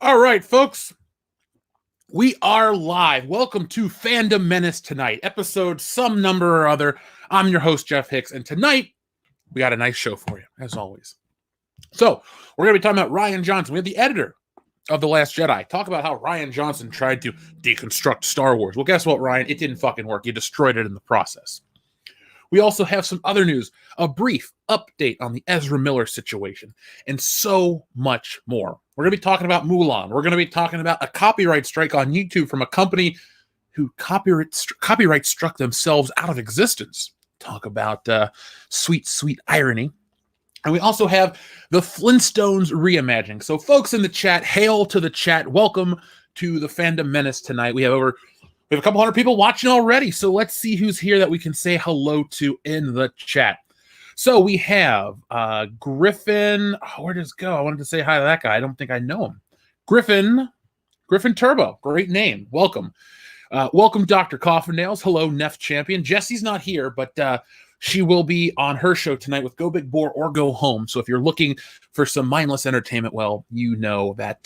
All right, folks, we are live. Welcome to Fandom Menace tonight, episode some number or other. I'm your host, Jeff Hicks, and tonight we got a nice show for you, as always. So, we're going to be talking about Rian Johnson. We have the editor of The Last Jedi. Talk about how Rian Johnson tried to deconstruct Star Wars. Well, guess what, Rian? It didn't fucking work. You destroyed it in the process. We also have some other news, a brief update on the Ezra Miller situation, and so much more. We're going to be talking about Mulan. We're going to be talking about a copyright strike on YouTube from a company who copyright struck themselves out of existence. Talk about sweet, sweet irony. And we also have the Flintstones reimagining. So folks in the chat, hail to the chat. Welcome to the Fandom Menace tonight. We have a couple hundred people watching already, so let's see who's here that we can say hello to in the chat. So we have Griffin. Oh, where does it go? I wanted to say hi to that guy. I don't think I know him. Griffin Turbo. Great name. Welcome. Welcome, Dr. Coffindales. Hello, Neff Champion. Jesse's not here, but she will be on her show tonight with Go Big Boar or Go Home. So if you're looking for some mindless entertainment, well, you know that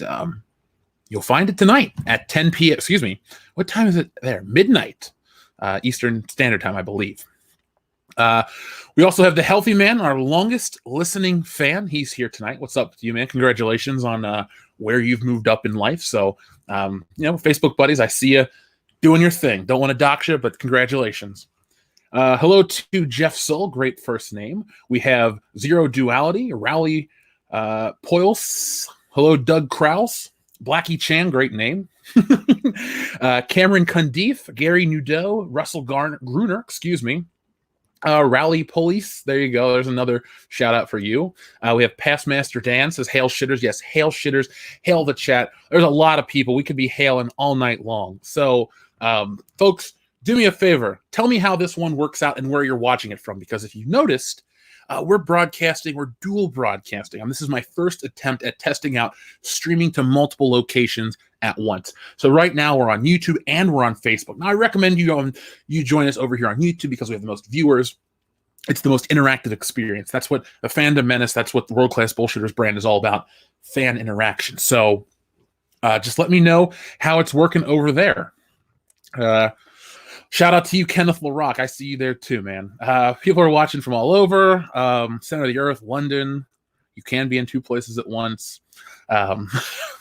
you'll find it tonight at 10 p.m. Excuse me. What time is it there? Midnight Eastern Standard Time, I believe. We also have the Healthy Man, our longest listening fan. He's here tonight. What's up with you, man? Congratulations on where you've moved up in life. So, Facebook buddies, I see you doing your thing. Don't want to dox you, but congratulations. Hello to Jeff Soul, great first name. We have Zero Duality, Rowley Poils. Hello, Doug Krause. Blackie Chan, great name. Cameron Cundiff, Gary Nudo, Russell Gruner, excuse me. Rally Police, there you go. There's another shout out for you. We have Past Master Dan says, hail shitters. Yes, hail shitters. Hail the chat. There's a lot of people. We could be hailing all night long. So, folks, do me a favor. Tell me how this one works out and where you're watching it from. Because if you noticed, we're dual broadcasting. And this is my first attempt at testing out streaming to multiple locations at once. So right now we're on YouTube and we're on Facebook. Now I recommend you join us over here on YouTube because we have the most viewers. It's the most interactive experience. That's what the Fandom Menace, that's what the World Class Bullshitters brand is all about, fan interaction. So just let me know how it's working over there. Shout out to you, Kenneth LaRock. I see you there too, man. People are watching from all over. Center of the Earth, London. You can be in two places at once.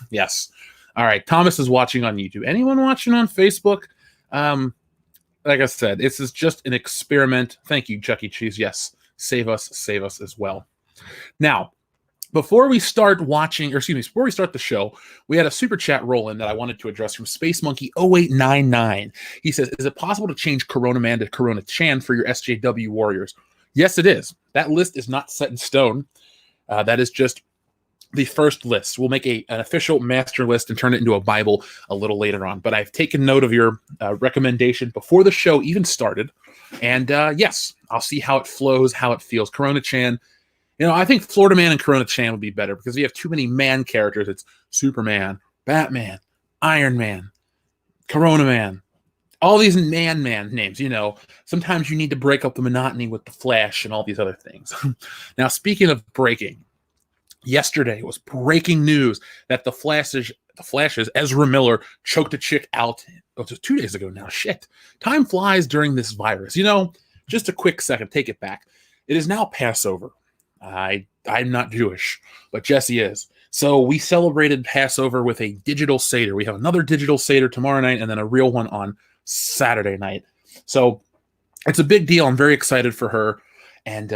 Yes. All right. Thomas is watching on YouTube. Anyone watching on Facebook? Like I said, this is just an experiment. Thank you, Chuck E. Cheese. Yes. Save us as well. Now, before we start the show, we had a super chat roll in that I wanted to address from Space Monkey 0899. He says, is it possible to change Corona Man to Corona Chan for your SJW Warriors? Yes, it is. That list is not set in stone. That is just the first list. We'll make an official master list and turn it into a Bible a little later on. But I've taken note of your recommendation before the show even started. And yes, I'll see how it flows, how it feels. Corona Chan. I think Florida Man and Corona Chan would be better because we have too many man characters. It's Superman, Batman, Iron Man, Corona Man, all these man names. Sometimes you need to break up the monotony with the Flash and all these other things. Now, speaking of breaking, yesterday it was breaking news that the Flash's Ezra Miller choked a chick out. Oh, it was 2 days ago now. Shit. Time flies during this virus. Just a quick second. Take it back. It is now Passover. I'm not Jewish, but Jesse is. So we celebrated Passover with a digital Seder. We have another digital Seder tomorrow night and then a real one on Saturday night. So it's a big deal. I'm very excited for her. And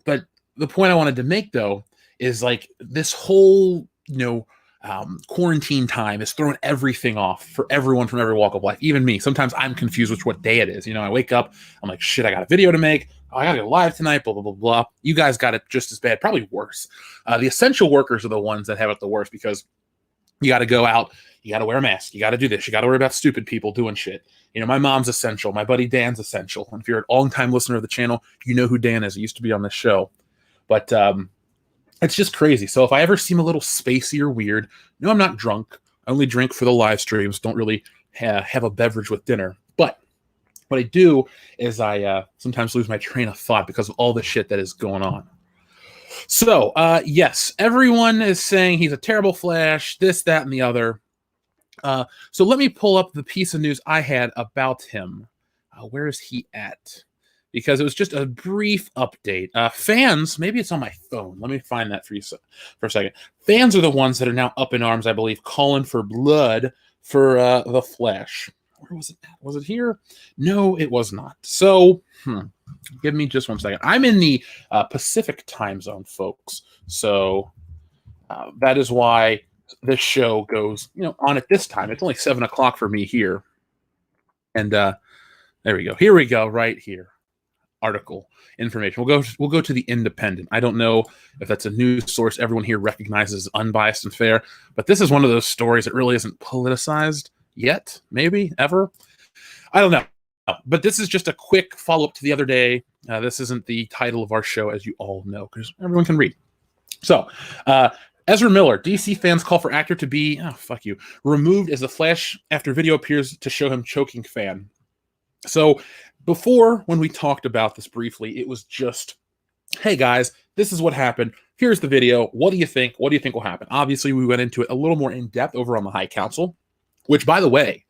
but the point I wanted to make, though, is like this whole, quarantine time is throwing everything off for everyone from every walk of life, even me. Sometimes I'm confused with what day it is. I wake up, I'm like, shit, I got a video to make. I got to go live tonight, blah, blah, blah, blah. You guys got it just as bad, probably worse. The essential workers are the ones that have it the worst because you got to go out, you got to wear a mask, you got to do this, you got to worry about stupid people doing shit. My mom's essential, my buddy Dan's essential. And if you're a long-time listener of the channel, you know who Dan is. He used to be on this show. But it's just crazy. So if I ever seem a little spacey or weird, no, I'm not drunk. I only drink for the live streams, don't really have a beverage with dinner. But what I do is I sometimes lose my train of thought because of all the shit that is going on. So, yes, everyone is saying he's a terrible Flash, this, that, and the other. So let me pull up the piece of news I had about him. Where is he at? Because it was just a brief update. Fans, maybe it's on my phone. Let me find that for you for a second. Fans are the ones that are now up in arms, I believe, calling for blood for the Flash. Where was it at? Was it here? No, it was not. So, give me just 1 second. I'm in the Pacific time zone, folks. So that is why this show goes, on at this time. It's only 7 o'clock for me here. And there we go. Here we go, right here. Article information. We'll go to the Independent. I don't know if that's a news source everyone here recognizes as unbiased and fair, but this is one of those stories that really isn't politicized yet, maybe ever. I don't know. But this is just a quick follow-up to the other day. This isn't the title of our show, as you all know, because everyone can read. So, Ezra Miller, DC fans call for actor to be, removed as the Flash after video appears to show him choking fan. So, before, when we talked about this briefly, it was just, hey guys, this is what happened. Here's the video. What do you think? What do you think will happen? Obviously, we went into it a little more in depth over on the High Council, which, by the way,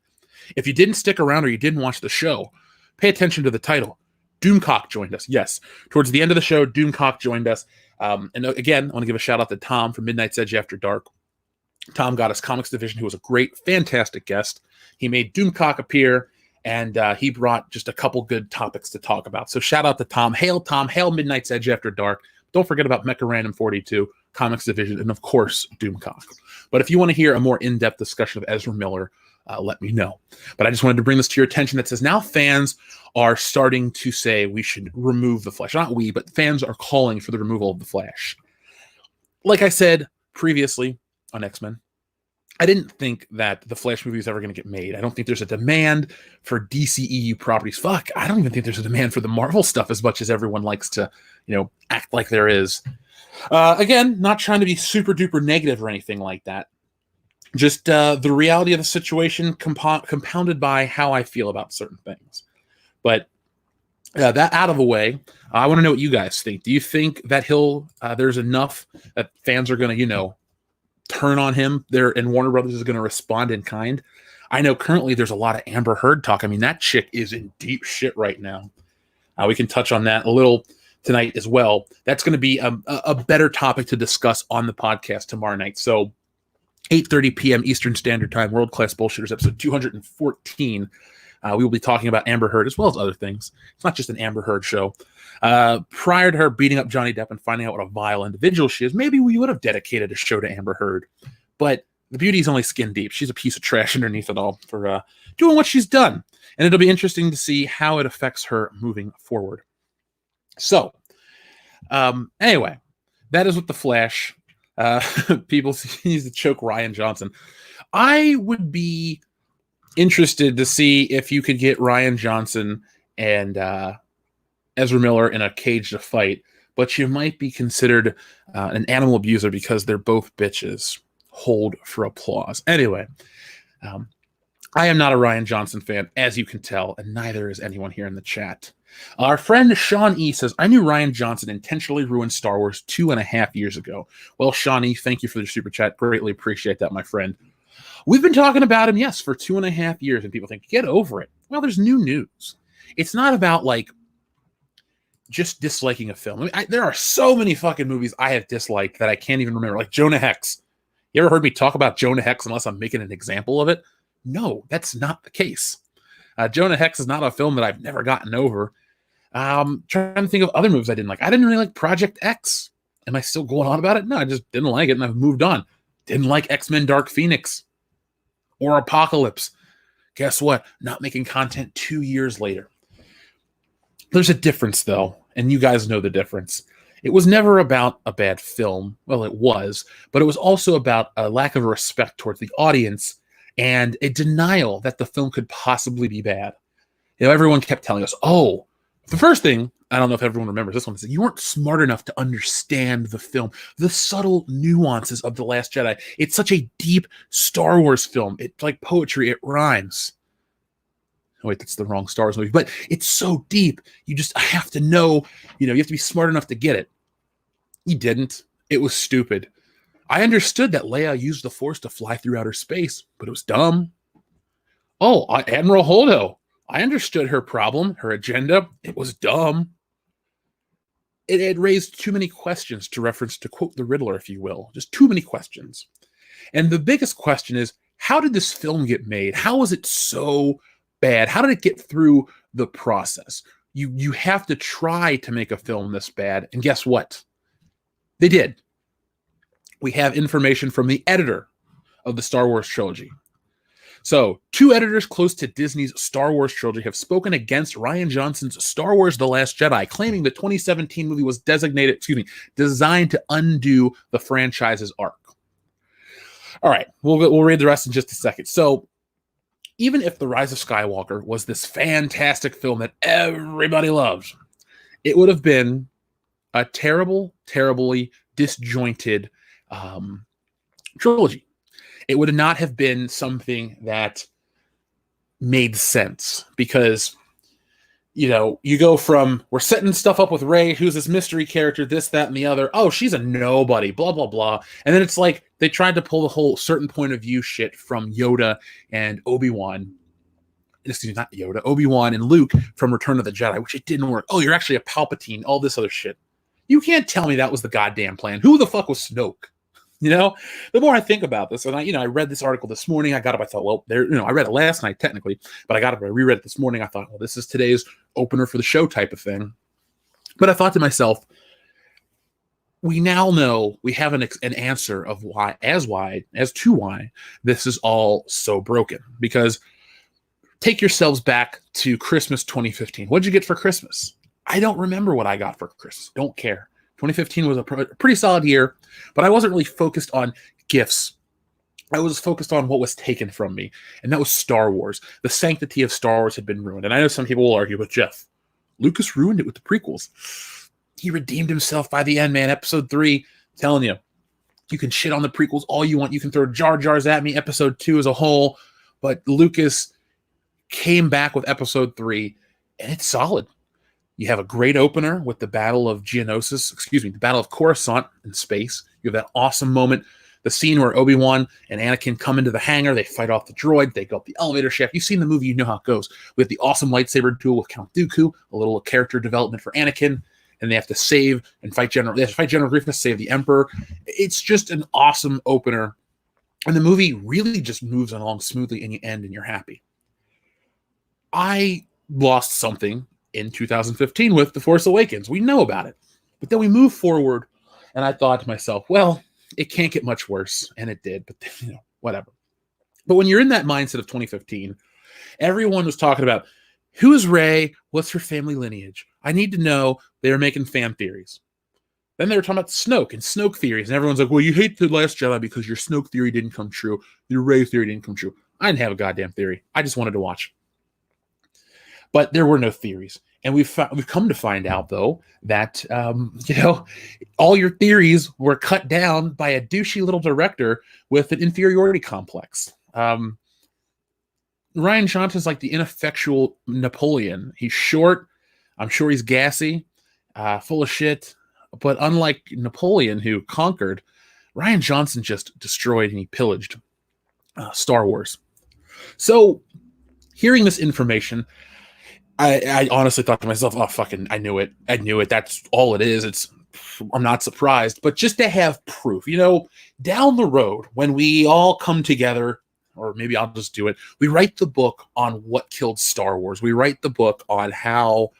if you didn't stick around or you didn't watch the show, pay attention to the title. Doomcock joined us. Yes, towards the end of the show, Doomcock joined us. And again, I want to give a shout out to Tom from Midnight's Edge After Dark. Tom got us Comics Division, who was a great, fantastic guest. He made Doomcock appear, and he brought just a couple good topics to talk about. So shout out to Tom. Hail Midnight's Edge After Dark. Don't forget about Mecha Random 42, Comics Division, and of course, Doomcock. But if you want to hear a more in-depth discussion of Ezra Miller, let me know. But I just wanted to bring this to your attention that says now fans are starting to say we should remove the Flash. Not we, but fans are calling for the removal of the Flash. Like I said previously on X-Men, I didn't think that the Flash movie is ever going to get made. I don't think there's a demand for DCEU properties. Fuck, I don't even think there's a demand for the Marvel stuff as much as everyone likes to, act like there is. Again, not trying to be super duper negative or anything like that. Just the reality of the situation compounded by how I feel about certain things. But that out of the way, I want to know what you guys think. Do you think that there's enough that fans are going to, turn on him there and Warner Brothers is going to respond in kind? I know currently there's a lot of Amber Heard talk. I mean, that chick is in deep shit right now. We can touch on that a little tonight as well. That's going to be a better topic to discuss on the podcast tomorrow night. So 8:30 p.m. Eastern Standard Time, World Class Bullshitters, episode 214. We will be talking about Amber Heard as well as other things. It's not just an Amber Heard show. Prior to her beating up Johnny Depp and finding out what a vile individual she is, maybe we would have dedicated a show to Amber Heard. But the beauty's only skin deep. She's a piece of trash underneath it all for doing what she's done. And it'll be interesting to see how it affects her moving forward. So, anyway, that is with the Flash. People needs to choke Rian Johnson. I would be interested to see if you could get Rian Johnson and Ezra Miller in a cage to fight, but you might be considered an animal abuser because they're both bitches. Hold for applause. Anyway, I am not a Rian Johnson fan, as you can tell, and neither is anyone here in the chat. Our friend Sean E. says, I knew Rian Johnson intentionally ruined Star Wars 2.5 years ago. Well, Sean E., thank you for the super chat. Greatly appreciate that, my friend. We've been talking about him, yes, for 2.5 years, and people think, get over it. Well, there's new news. It's not about, just disliking a film. I mean, there are so many fucking movies I have disliked that I can't even remember, like Jonah Hex. You ever heard me talk about Jonah Hex unless I'm making an example of it? No, that's not the case. Jonah Hex is not a film that I've never gotten over. Trying to think of other movies I didn't like. I didn't really like Project X. Am I still going on about it? No, I just didn't like it and I've moved on. Didn't like X-Men Dark Phoenix or Apocalypse. Guess what? Not making content 2 years later. There's a difference, though, and you guys know the difference. It was never about a bad film. Well, it was, but it was also about a lack of respect towards the audience and a denial that the film could possibly be bad. Everyone kept telling us, the first thing, I don't know if everyone remembers this one, is that you weren't smart enough to understand the film, the subtle nuances of The Last Jedi. It's such a deep Star Wars film. It's like poetry. It rhymes. Oh, wait, that's the wrong Star Wars movie. But it's so deep. You just have to know, you have to be smart enough to get it. He didn't. It was stupid. I understood that Leia used the Force to fly through outer space, but it was dumb. Oh, Admiral Holdo. I understood her problem, her agenda. It was dumb. It had raised too many questions, to reference, to quote the Riddler, if you will. Just too many questions. And the biggest question is, how did this film get made? How was it so bad? How did it get through the process? You have to try to make a film this bad. And guess what? They did. We have information from the editor of the Star Wars trilogy. So, 2 editors close to Disney's Star Wars trilogy have spoken against Rian Johnson's Star Wars The Last Jedi, claiming the 2017 movie was designed to undo the franchise's arc. All right, we'll read the rest in just a second. So, even if The Rise of Skywalker was this fantastic film that everybody loves, it would have been a terribly disjointed trilogy. It would not have been something that made sense, because, you go from, we're setting stuff up with Rey, who's this mystery character, this, that, and the other. Oh, she's a nobody, blah, blah, blah. And then it's like they tried to pull the whole certain point of view shit from Yoda and Obi-Wan. Excuse me, not Yoda, Obi-Wan and Luke from Return of the Jedi, which it didn't work. Oh, you're actually a Palpatine, all this other shit. You can't tell me that was the goddamn plan. Who the fuck was Snoke? The more I think about this, and I read this article this morning. I got up, I thought, well, I read it last night technically, but I got up, I reread it this morning. I thought, well, this is today's opener for the show type of thing. But I thought to myself, we now know, we have an answer of why this is all so broken. Because take yourselves back to Christmas 2015. What'd you get for Christmas? I don't remember what I got for Christmas. Don't care. 2015 was a pretty solid year, but I wasn't really focused on gifts. I was focused on what was taken from me, and that was Star Wars. The sanctity of Star Wars had been ruined. And I know some people will argue, but Jeff, Lucas ruined it with the prequels. He redeemed himself by the end, man. Episode 3, telling you, you can shit on the prequels all you want. You can throw Jar Jars at me, Episode 2 as a whole, but Lucas came back with Episode 3, and it's solid. You have a great opener with the Battle of the Battle of Coruscant in space. You have that awesome moment, the scene where Obi-Wan and Anakin come into the hangar, they fight off the droid, they go up the elevator shaft. You've seen the movie, you know how it goes. We have the awesome lightsaber duel with Count Dooku, a little character development for Anakin, and they have to save and fight General Grievous, save the Emperor. It's just an awesome opener, and the movie really just moves along smoothly, and you end and you're happy. I lost something in 2015 with The Force Awakens. We know about it. But then we move forward, and I thought to myself, well, it can't get much worse. And it did, but whatever. But when you're in that mindset of 2015, everyone was talking about, who is Rey? What's her family lineage? I need to know. They were making fan theories. Then they were talking about Snoke and Snoke theories. And everyone's like, well, you hate The Last Jedi because your Snoke theory didn't come true. Your Rey theory didn't come true. I didn't have a goddamn theory. I just wanted to watch. But there were no theories. And we've come to find out, though, that, all your theories were cut down by a douchey little director with an inferiority complex. Rian Johnson's like the ineffectual Napoleon. He's short. I'm sure he's gassy, full of shit. But unlike Napoleon, who conquered, Rian Johnson just destroyed and he pillaged Star Wars. So, hearing this information, I honestly thought to myself, oh, fucking, I knew it. That's all it is. I'm not surprised. But just to have proof, down the road, when we all come together, or maybe I'll just do it, we write the book on what killed Star Wars. We write the book on how,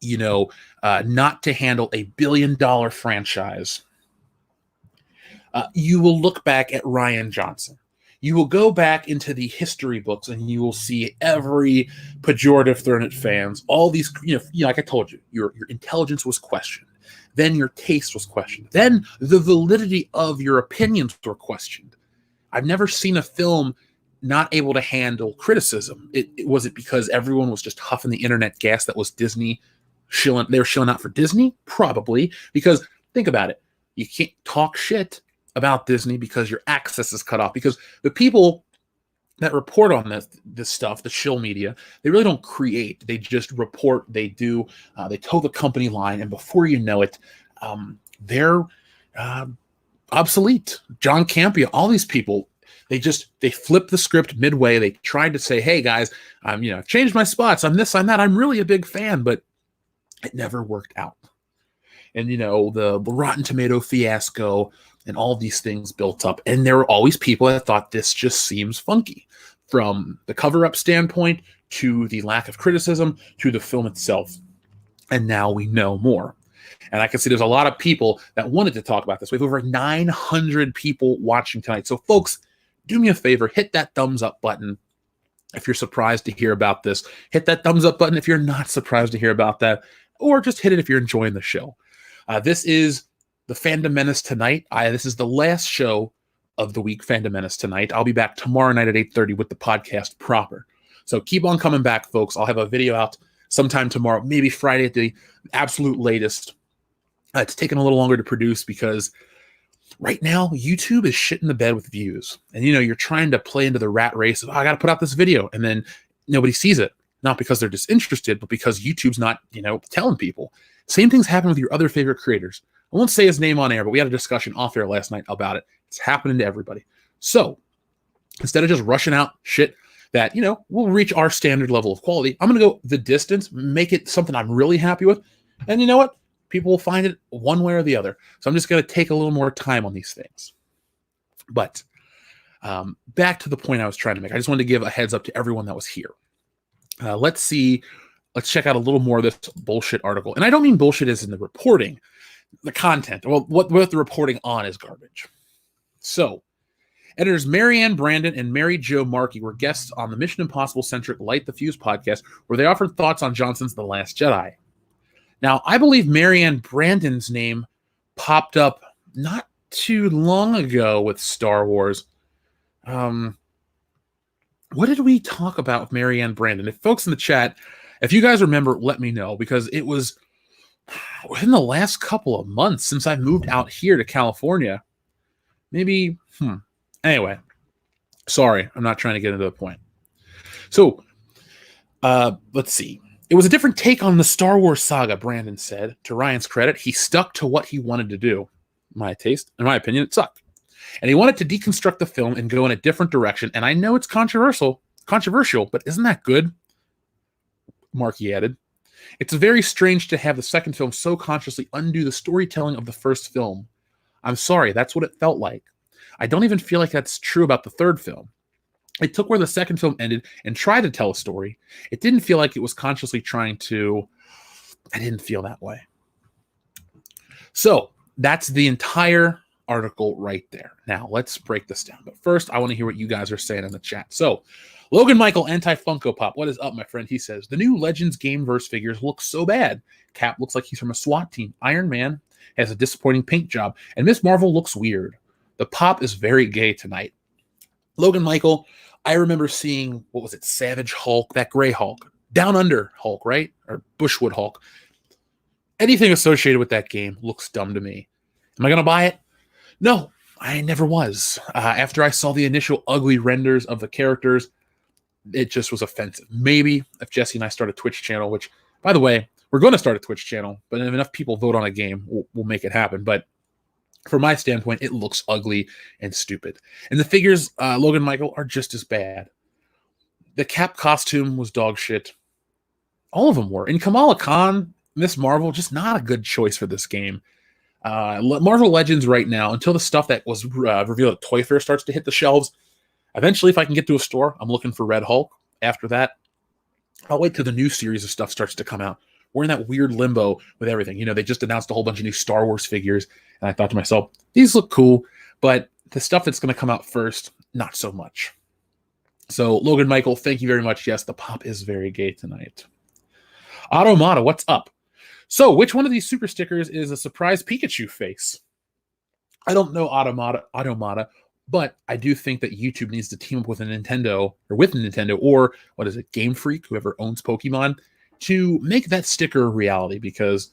not to handle a billion-dollar franchise. You will look back at Rian Johnson. You will go back into the history books and you will see every pejorative thrown at fans. All these, like I told you, your intelligence was questioned. Then your taste was questioned. Then the validity of your opinions were questioned. I've never seen a film not able to handle criticism. Was it because everyone was just huffing the internet gas that was Disney shilling? They were shilling out for Disney? Probably. Because think about it. You can't talk shit about Disney because your access is cut off, because the people that report on this stuff, the shill media, they really don't create. They just report. They do. They toe the company line, and before you know it, they're uh, obsolete. John Campea, all these people, they flipped the script midway. They tried to say, hey guys, I've changed my spots. I'm this, I'm that. I'm really a big fan, but it never worked out. And the Rotten Tomato fiasco and all these things built up. And there were always people that thought this just seems funky, from the cover-up standpoint to the lack of criticism to the film itself. And now we know more. And I can see there's a lot of people that wanted to talk about this. We have over 900 people watching tonight. So folks, do me a favor, hit that thumbs up button if you're surprised to hear about this. Hit that thumbs up button if you're not surprised to hear about that, or just hit it if you're enjoying the show. This is the Fandom Menace tonight. This is the last show of the week, Fandom Menace tonight. I'll be back tomorrow night at 8:30 with the podcast proper. So keep on coming back, folks. I'll have a video out sometime tomorrow, maybe Friday at the absolute latest. It's taken a little longer to produce because right now YouTube is shitting the bed with views. And you're trying to play into the rat race of, I got to put out this video, and then nobody sees it. Not because they're disinterested, but because YouTube's not, telling people. Same things happen with your other favorite creators. I won't say his name on air, but we had a discussion off air last night about it. It's happening to everybody. So instead of just rushing out shit that, will reach our standard level of quality, I'm going to go the distance, make it something I'm really happy with. And you know what? People will find it one way or the other. So I'm just going to take a little more time on these things. But back to the point I was trying to make. I just wanted to give a heads up to everyone that was here. Let's check out a little more of this bullshit article. And I don't mean bullshit as in the reporting, the content. Well, what the reporting on is garbage. So, editors Marianne Brandon and Mary Jo Markey were guests on the Mission Impossible-centric Light the Fuse podcast, where they offered thoughts on Johnson's The Last Jedi. Now, I believe Marianne Brandon's name popped up not too long ago with Star Wars. What did we talk about with Marianne Brandon? If folks in the chat, if you guys remember, let me know, because it was within the last couple of months since I moved out here to California. Maybe, Anyway, sorry, I'm not trying to get into the point. So, let's see. It was a different take on the Star Wars saga, Brandon said. To Ryan's credit, he stuck to what he wanted to do. In my opinion, it sucked. And he wanted to deconstruct the film and go in a different direction. And I know it's controversial, but isn't that good? Markey added. It's very strange to have the second film so consciously undo the storytelling of the first film. I'm sorry, that's what it felt like. I don't even feel like that's true about the third film. It took where the second film ended and tried to tell a story. It didn't feel like it was consciously trying to. I didn't feel that way. So that's the entire article right there. Now let's break this down. But first, I want to hear what you guys are saying in the chat. So Logan Michael, anti-Funko Pop. What is up, my friend? He says, the new Legends Gameverse figures look so bad. Cap looks like he's from a SWAT team. Iron Man has a disappointing paint job. And Miss Marvel looks weird. The pop is very gay tonight. Logan Michael, I remember seeing, Savage Hulk, that gray Hulk. Down Under Hulk, right? Or Bushwood Hulk. Anything associated with that game looks dumb to me. Am I going to buy it? No, I never was. After I saw the initial ugly renders of the characters, it just was offensive. Maybe if Jesse and I start a Twitch channel, which, by the way, we're going to start a Twitch channel, but if enough people vote on a game, we'll make it happen. But from my standpoint, it looks ugly and stupid. And the figures, Logan Michael, are just as bad. The Cap costume was dog shit. All of them were. And Kamala Khan, Miss Marvel, just not a good choice for this game. Marvel Legends right now, until the stuff that was revealed at Toy Fair starts to hit the shelves, eventually, if I can get to a store, I'm looking for Red Hulk. After that, I'll wait till the new series of stuff starts to come out. We're in that weird limbo with everything. They just announced a whole bunch of new Star Wars figures, and I thought to myself, these look cool, but the stuff that's going to come out first, not so much. So, Logan Michael, thank you very much. Yes, the pop is very gay tonight. Automata, what's up? So, which one of these super stickers is a surprise Pikachu face? I don't know Automata, but I do think that YouTube needs to team up with Nintendo, or what is it, Game Freak, whoever owns Pokemon, to make that sticker a reality. Because,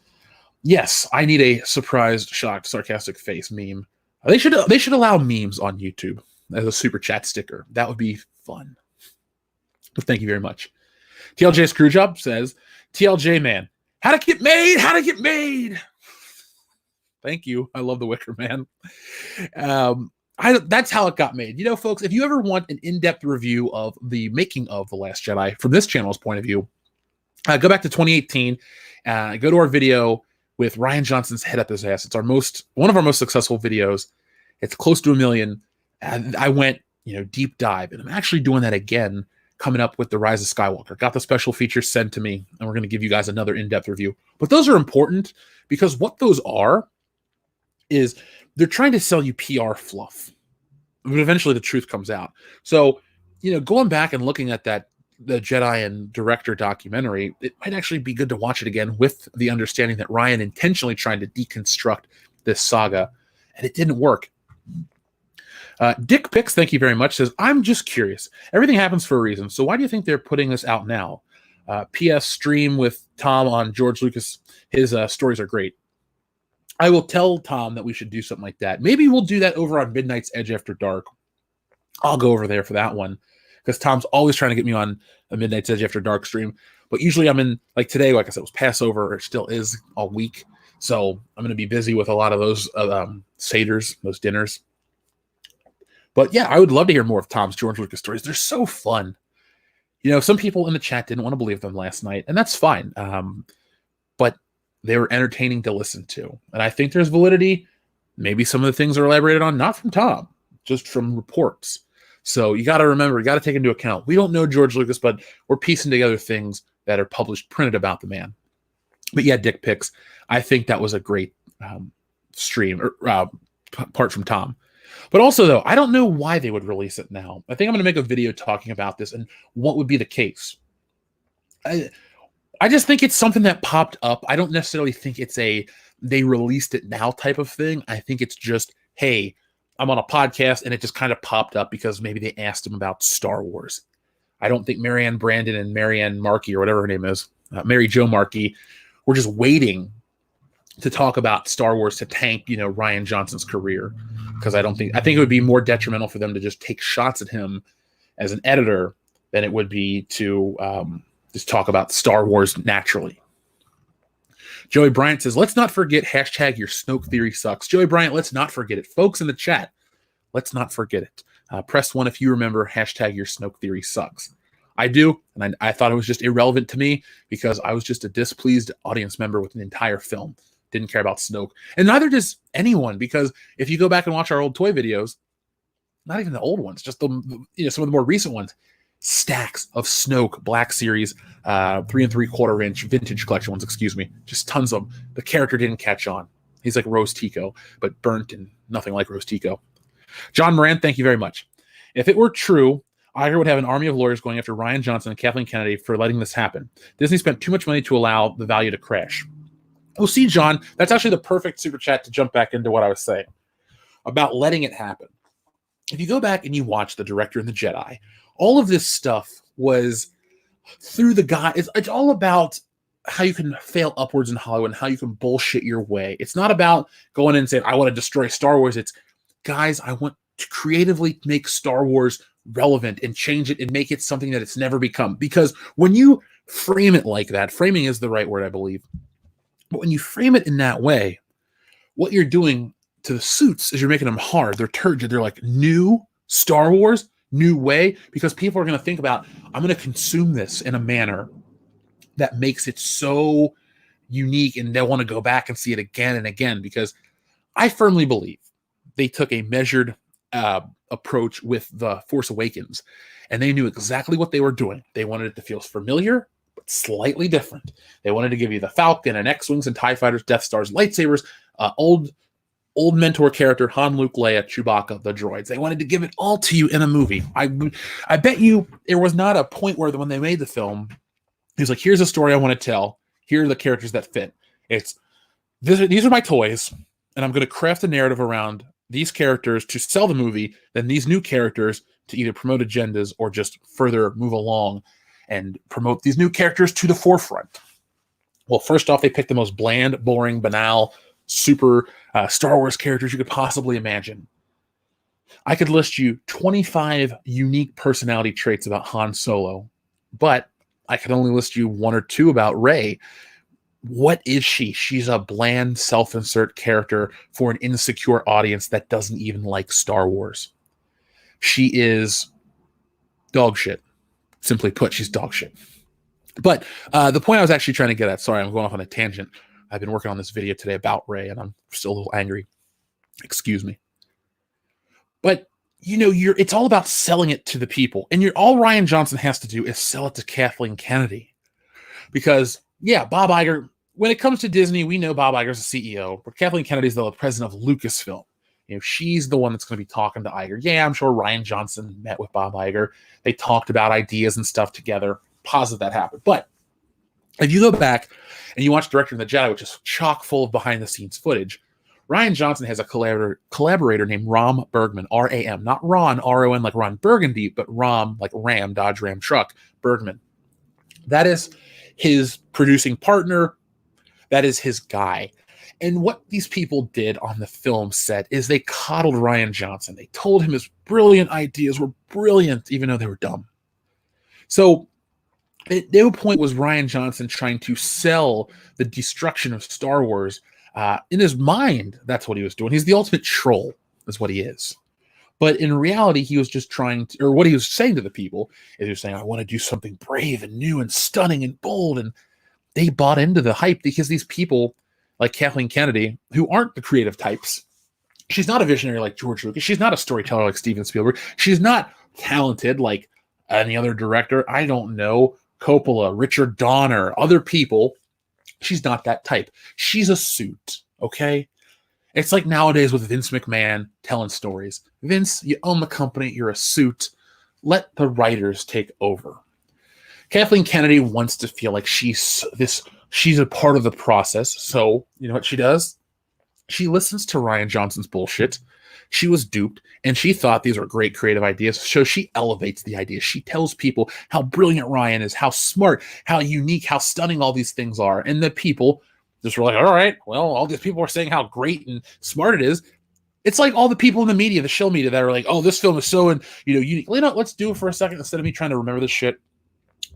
yes, I need a surprised, shocked, sarcastic face meme. They should allow memes on YouTube as a super chat sticker. That would be fun. But thank you very much. TLJ Screwjob says, TLJ man, how to get made? Thank you. I love The Wicker Man. That's how it got made. Folks, if you ever want an in-depth review of the making of The Last Jedi from this channel's point of view, go back to 2018, go to our video with Rian Johnson's head up his ass. It's one of our most successful videos. It's close to 1 million. And I went, deep dive, and I'm actually doing that again coming up with The Rise of Skywalker. Got the special features sent to me, and we're going to give you guys another in-depth review. But those are important because what those are is they're trying to sell you PR fluff. But eventually the truth comes out. So, going back and looking at the Jedi and director documentary, it might actually be good to watch it again with the understanding that Rian intentionally tried to deconstruct this saga, and it didn't work. Dick Pix, thank you very much, says, I'm just curious. Everything happens for a reason, so why do you think they're putting this out now? P.S. Stream with Tom on George Lucas. His stories are great. I will tell Tom that we should do something like that. Maybe we'll do that over on Midnight's Edge After Dark. I'll go over there for that one because Tom's always trying to get me on a Midnight's Edge After Dark stream. But usually I'm in, like today, like I said, it was Passover, or it still is all week. So I'm going to be busy with a lot of those seders, those dinners. But yeah, I would love to hear more of Tom's George Lucas stories. They're so fun. Some people in the chat didn't want to believe them last night, and that's fine. But they were entertaining to listen to. And I think there's validity. Maybe some of the things are elaborated on, not from Tom, just from reports. So you got to remember, you got to take into account. We don't know George Lucas, but we're piecing together things that are published, printed about the man. But yeah, Dick Pix, I think that was a great stream, or part from Tom. But also, though, I don't know why they would release it now. I think I'm going to make a video talking about this and what would be the case. I just think it's something that popped up. I don't necessarily think it's they released it now type of thing. I think it's just, hey, I'm on a podcast and it just kind of popped up because maybe they asked him about Star Wars. I don't think Marianne Brandon and Marianne Markey, or whatever her name is, Mary Jo Markey, were just waiting to talk about Star Wars to tank, Rian Johnson's career. Because I think it would be more detrimental for them to just take shots at him as an editor than it would be to just talk about Star Wars naturally. Joey Bryant says, let's not forget hashtag your Snoke theory sucks. Joey Bryant, let's not forget it. Folks in the chat, let's not forget it. Press 1 if you remember hashtag your Snoke theory sucks. I do, and I thought it was just irrelevant to me because I was just a displeased audience member with an entire film. Didn't care about Snoke. And neither does anyone, because if you go back and watch our old toy videos, not even the old ones, just some of the more recent ones, stacks of Snoke Black Series 3 3/4 inch vintage collection ones, just tons of them. The character didn't catch on. He's like Rose Tico, but burnt and nothing like Rose Tico. John Moran, thank you very much. If it were true, Iger would have an army of lawyers going after Rian Johnson and Kathleen Kennedy for letting this happen. Disney spent too much money to allow the value to crash. Well, see, John, that's actually the perfect super chat to jump back into what I was saying about letting it happen. If you go back and you watch The Director and the Jedi, all of this stuff was through the guy. It's all about how you can fail upwards in Hollywood and how you can bullshit your way. It's not about going in and saying, I want to destroy Star Wars. It's, guys, I want to creatively make Star Wars relevant and change it and make it something that it's never become. Because when you frame it like that, framing is the right word, I believe. But when you frame it in that way, what you're doing to the suits is you're making them hard. They're turgid. They're like new Star Wars, new way, because people are going to think about, I'm going to consume this in a manner that makes it so unique, and they'll want to go back and see it again and again, because I firmly believe they took a measured approach with The Force Awakens, and they knew exactly what they were doing. They wanted it to feel familiar, but slightly different. They wanted to give you the Falcon and X-Wings and TIE Fighters, Death Stars, lightsabers, old mentor character, Han, Luke, Leia, Chewbacca, the droids. They wanted to give it all to you in a movie. I bet you there was not a point where when they made the film, he was like, here's a story I want to tell. Here are the characters that fit. These are my toys, and I'm going to craft a narrative around these characters to sell the movie, then these new characters to either promote agendas or just further move along and promote these new characters to the forefront. Well, first off, they picked the most bland, boring, banal, super Star Wars characters you could possibly imagine. I could list you 25 unique personality traits about Han Solo, but I could only list you 1 or 2 about Rey. what is she? She's a bland self-insert character for an insecure audience that doesn't even like Star Wars. She is dog shit. Simply put, she's dog shit. But the point I was actually trying to get at, sorry, I'm going off on a tangent. I've been working on this video today about Rey, and I'm still a little angry. Excuse me. But, it's all about selling it to the people. And all Rian Johnson has to do is sell it to Kathleen Kennedy. Because, yeah, Bob Iger, when it comes to Disney, we know Bob Iger's the CEO, but Kathleen Kennedy's the president of Lucasfilm. She's the one that's going to be talking to Iger. Yeah, I'm sure Rian Johnson met with Bob Iger. They talked about ideas and stuff together. Positive that happened. But if you go back and you watch Director of the Jedi, which is chock full of behind-the-scenes footage, Rian Johnson has a collaborator named Ram Bergman, R-A-M, not Ron, R-O-N, like Ron Burgundy, but Ram, like Ram, Dodge Ram truck, Bergman. That is his producing partner. That is his guy. And what these people did on the film set is they coddled Rian Johnson. They told him his brilliant ideas were brilliant, even though they were dumb. So at no point was Rian Johnson trying to sell the destruction of Star Wars. In his mind, that's what he was doing. He's the ultimate troll, is what he is. But in reality, he was just trying to, or what he was saying to the people is he was saying, I want to do something brave and new and stunning and bold. And they bought into the hype because these people like Kathleen Kennedy, who aren't the creative types, she's not a visionary like George Lucas. She's not a storyteller like Steven Spielberg. She's not talented like any other director. I don't know, Coppola, Richard Donner, other people. She's not that type. She's a suit, okay? It's like nowadays with Vince McMahon telling stories. Vince, you own the company. You're a suit. Let the writers take over. Kathleen Kennedy wants to feel like she's a part of the process. So, you know what she does? She listens to Rian Johnson's bullshit. She was duped, and she thought these were great creative ideas. So she elevates the ideas. She tells people how brilliant Rian is, how smart, how unique, how stunning all these things are. And the people just were like, all right, well, all these people are saying how great and smart it is. It's like all the people in the media, the shill media, that are like, oh, this film is so unique. Let's do it for a second instead of me trying to remember this shit.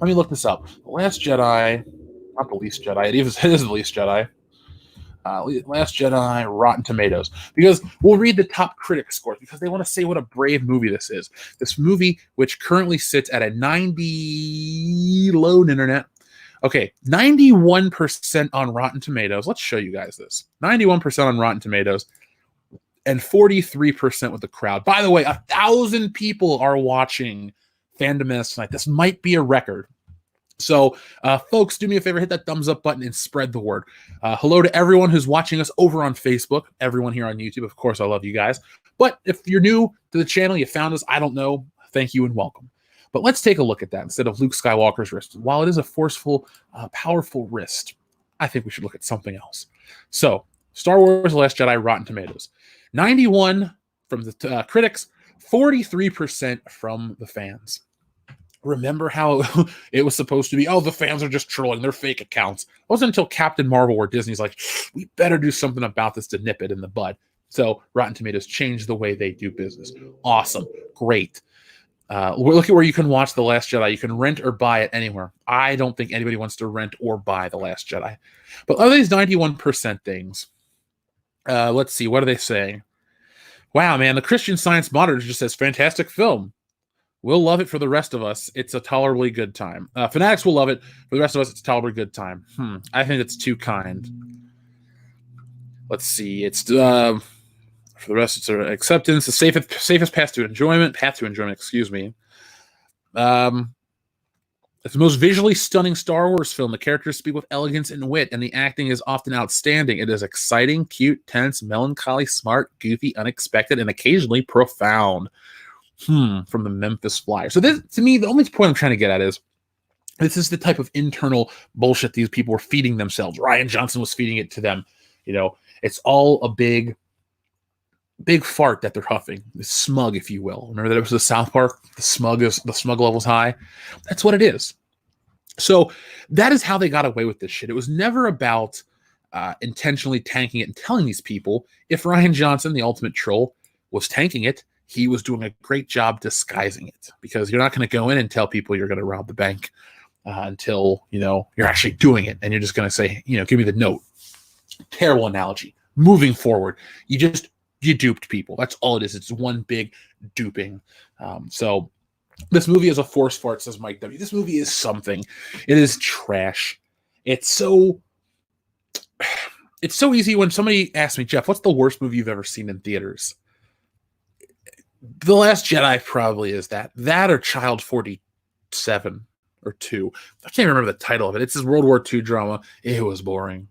Let me look this up. The Last Jedi, not The Least Jedi. It is The Least Jedi. Last Jedi, Rotten Tomatoes. Because we'll read the top critic scores because they want to say what a brave movie this is. This movie, which currently sits at a 90 load internet. Okay, 91% on Rotten Tomatoes. Let's show you guys this. 91% on Rotten Tomatoes and 43% with the crowd. By the way, 1,000 people are watching Fandom Menace tonight. This might be a record. So, folks, do me a favor, hit that thumbs up button and spread the word. Hello to everyone who's watching us over on Facebook, everyone here on YouTube. Of course, I love you guys. But if you're new to the channel, you found us, I don't know, thank you and welcome. But let's take a look at that instead of Luke Skywalker's wrist. While it is a forceful, powerful wrist, I think we should look at something else. So, Star Wars The Last Jedi, Rotten Tomatoes. 91 from the critics, 43% from the fans. Remember how it was supposed to be, oh, the fans are just trolling, they're fake accounts. It wasn't until Captain Marvel where Disney's like, we better do something about this to nip it in the bud. So Rotten Tomatoes changed the way they do business. Awesome. Great. Look at where you can watch The Last Jedi. You can rent or buy it anywhere. I don't think anybody wants to rent or buy The Last Jedi. But of these 91% things, let's see, what are they saying? Wow, man, the Christian Science Monitor just says, fantastic film. We'll love it for the rest of us. It's a tolerably good time. Fanatics will love it. For the rest of us, it's a tolerably good time. I think it's too kind. Let's see. It's for the rest, it's acceptance, the safest path to enjoyment. Excuse me. It's the most visually stunning Star Wars film. The characters speak with elegance and wit, and the acting is often outstanding. It is exciting, cute, tense, melancholy, smart, goofy, unexpected, and occasionally profound. From the Memphis Flyer. So this, to me, the only point I'm trying to get at is this is the type of internal bullshit these people were feeding themselves. Rian Johnson was feeding it to them. It's all a big fart that they're huffing. The smug, if you will. Remember that it was the South Park? The smug level's high. That's what it is. So that is how they got away with this shit. It was never about intentionally tanking it and telling these people. If Rian Johnson, the ultimate troll, was tanking it, he was doing a great job disguising it, because you're not going to go in and tell people you're going to rob the bank. until, you're actually doing it. And you're just going to say, give me the note. Terrible analogy. Moving forward, you duped people. That's all it is. It's one big duping. So this movie is a force fart, says Mike W. This movie is something. It is trash. It's so easy when somebody asks me, Jeff, what's the worst movie you've ever seen in theaters? The Last Jedi probably is that. That or Child 47 or 2. I can't remember the title of it. It's this World War II drama. It was boring.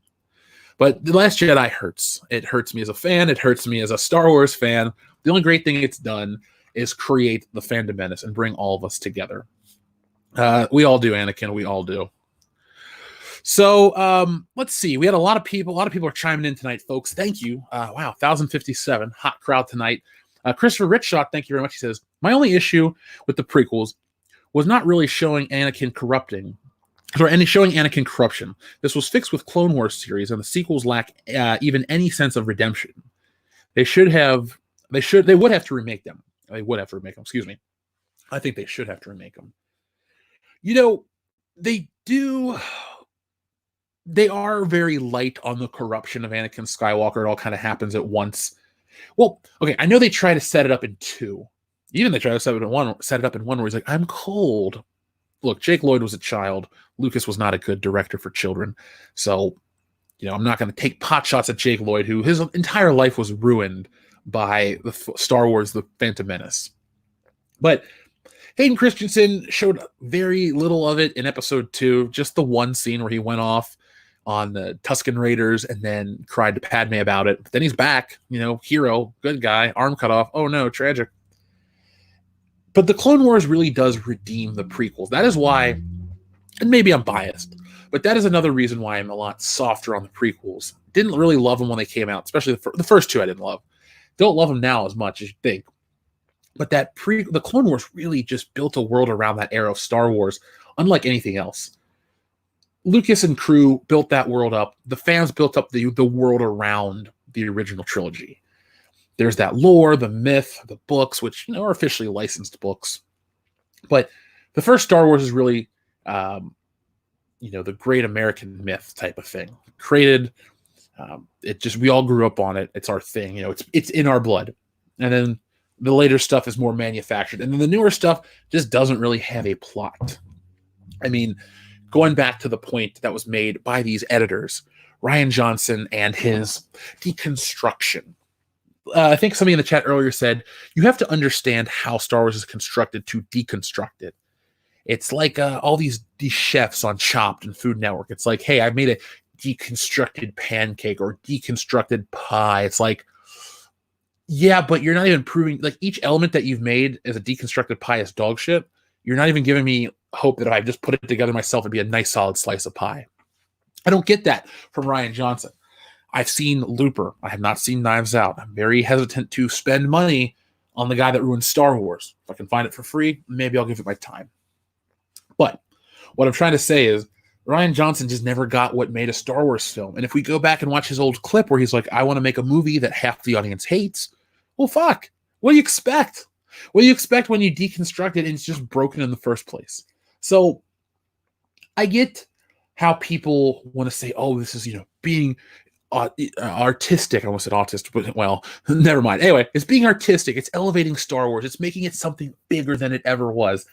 But The Last Jedi hurts. It hurts me as a fan. It hurts me as a Star Wars fan. The only great thing it's done is create the fandom menace and bring all of us together. We all do, Anakin. We all do. So let's see. We had a lot of people. A lot of people are chiming in tonight, folks. Thank you. Wow, 1,057. Hot crowd tonight. Christopher Richshot, thank you very much. He says, my only issue with the prequels was not really showing Anakin corruption. This was fixed with Clone Wars series, and the sequels lack even any sense of redemption. They would have to remake them. Excuse me. I think they should have to remake them. They do. They are very light on the corruption of Anakin Skywalker. It all kind of happens at once. Well, okay, I know they try to set it up in 2. Even they try to set it up in 1 where he's like, I'm cold. Look, Jake Lloyd was a child. Lucas was not a good director for children. So, I'm not going to take pot shots at Jake Lloyd, who his entire life was ruined by the Star Wars The Phantom Menace. But Hayden Christensen showed very little of it in episode 2, just the one scene where he went off on the Tusken Raiders and then cried to Padme about it. But then he's back, hero, good guy, arm cut off. Oh no, tragic. But the Clone Wars really does redeem the prequels. That is why, and maybe I'm biased, but that is another reason why I'm a lot softer on the prequels. Didn't really love them when they came out, especially the first 2 I didn't love. Don't love them now as much as you think. But the Clone Wars really just built a world around that era of Star Wars, unlike anything else. Lucas and crew built that world up. The fans built up the world around the original trilogy. There's that lore, the myth, the books, which are officially licensed books. But the first Star Wars is really, the great American myth type of thing. Created, we all grew up on it. It's our thing. It's in our blood. And then the later stuff is more manufactured. And then the newer stuff just doesn't really have a plot. I mean, going back to the point that was made by these editors, Rian Johnson and his deconstruction. I think somebody in the chat earlier said, you have to understand how Star Wars is constructed to deconstruct it. It's like all these chefs on Chopped and Food Network. It's like, hey, I made a deconstructed pancake or deconstructed pie. It's like, yeah, but you're not even proving, like, each element that you've made as a deconstructed pie is dog shit. You're not even giving me hope that if I just put it together myself, it'd be a nice solid slice of pie. I don't get that from Rian Johnson. I've seen Looper. I have not seen Knives Out. I'm very hesitant to spend money on the guy that ruined Star Wars. If I can find it for free, maybe I'll give it my time. But what I'm trying to say is Rian Johnson just never got what made a Star Wars film. And if we go back and watch his old clip where he's like, I want to make a movie that half the audience hates, well, fuck. What do you expect? What do you expect when you deconstruct it and it's just broken in the first place? So I get how people want to say, oh, this is, being artistic. I almost said autist, but well, never mind. Anyway, it's being artistic. It's elevating Star Wars. It's making it something bigger than it ever was.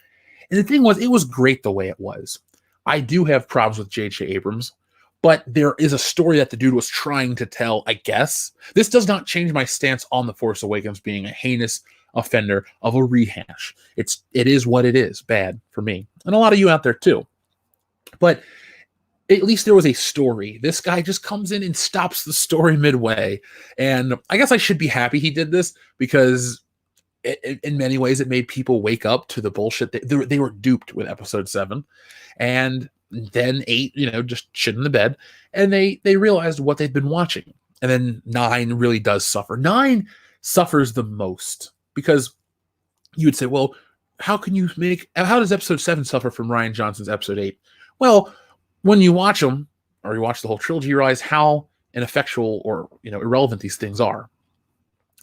And the thing was, it was great the way it was. I do have problems with J.J. Abrams, but there is a story that the dude was trying to tell, I guess. This does not change my stance on The Force Awakens being a heinous offender of a rehash. It is what it is. Bad for me. And a lot of you out there too. But at least there was a story. This guy just comes in and stops the story midway. And I guess I should be happy he did this because in many ways it made people wake up to the bullshit. They were duped with episode 7 and then 8, just shit in the bed. And they realized what they'd been watching. And then 9 really does suffer. 9 suffers the most because you would say, well, how does episode 7 suffer from Rian Johnson's episode 8? Well, when you watch them, or you watch the whole trilogy, you realize how ineffectual or irrelevant these things are.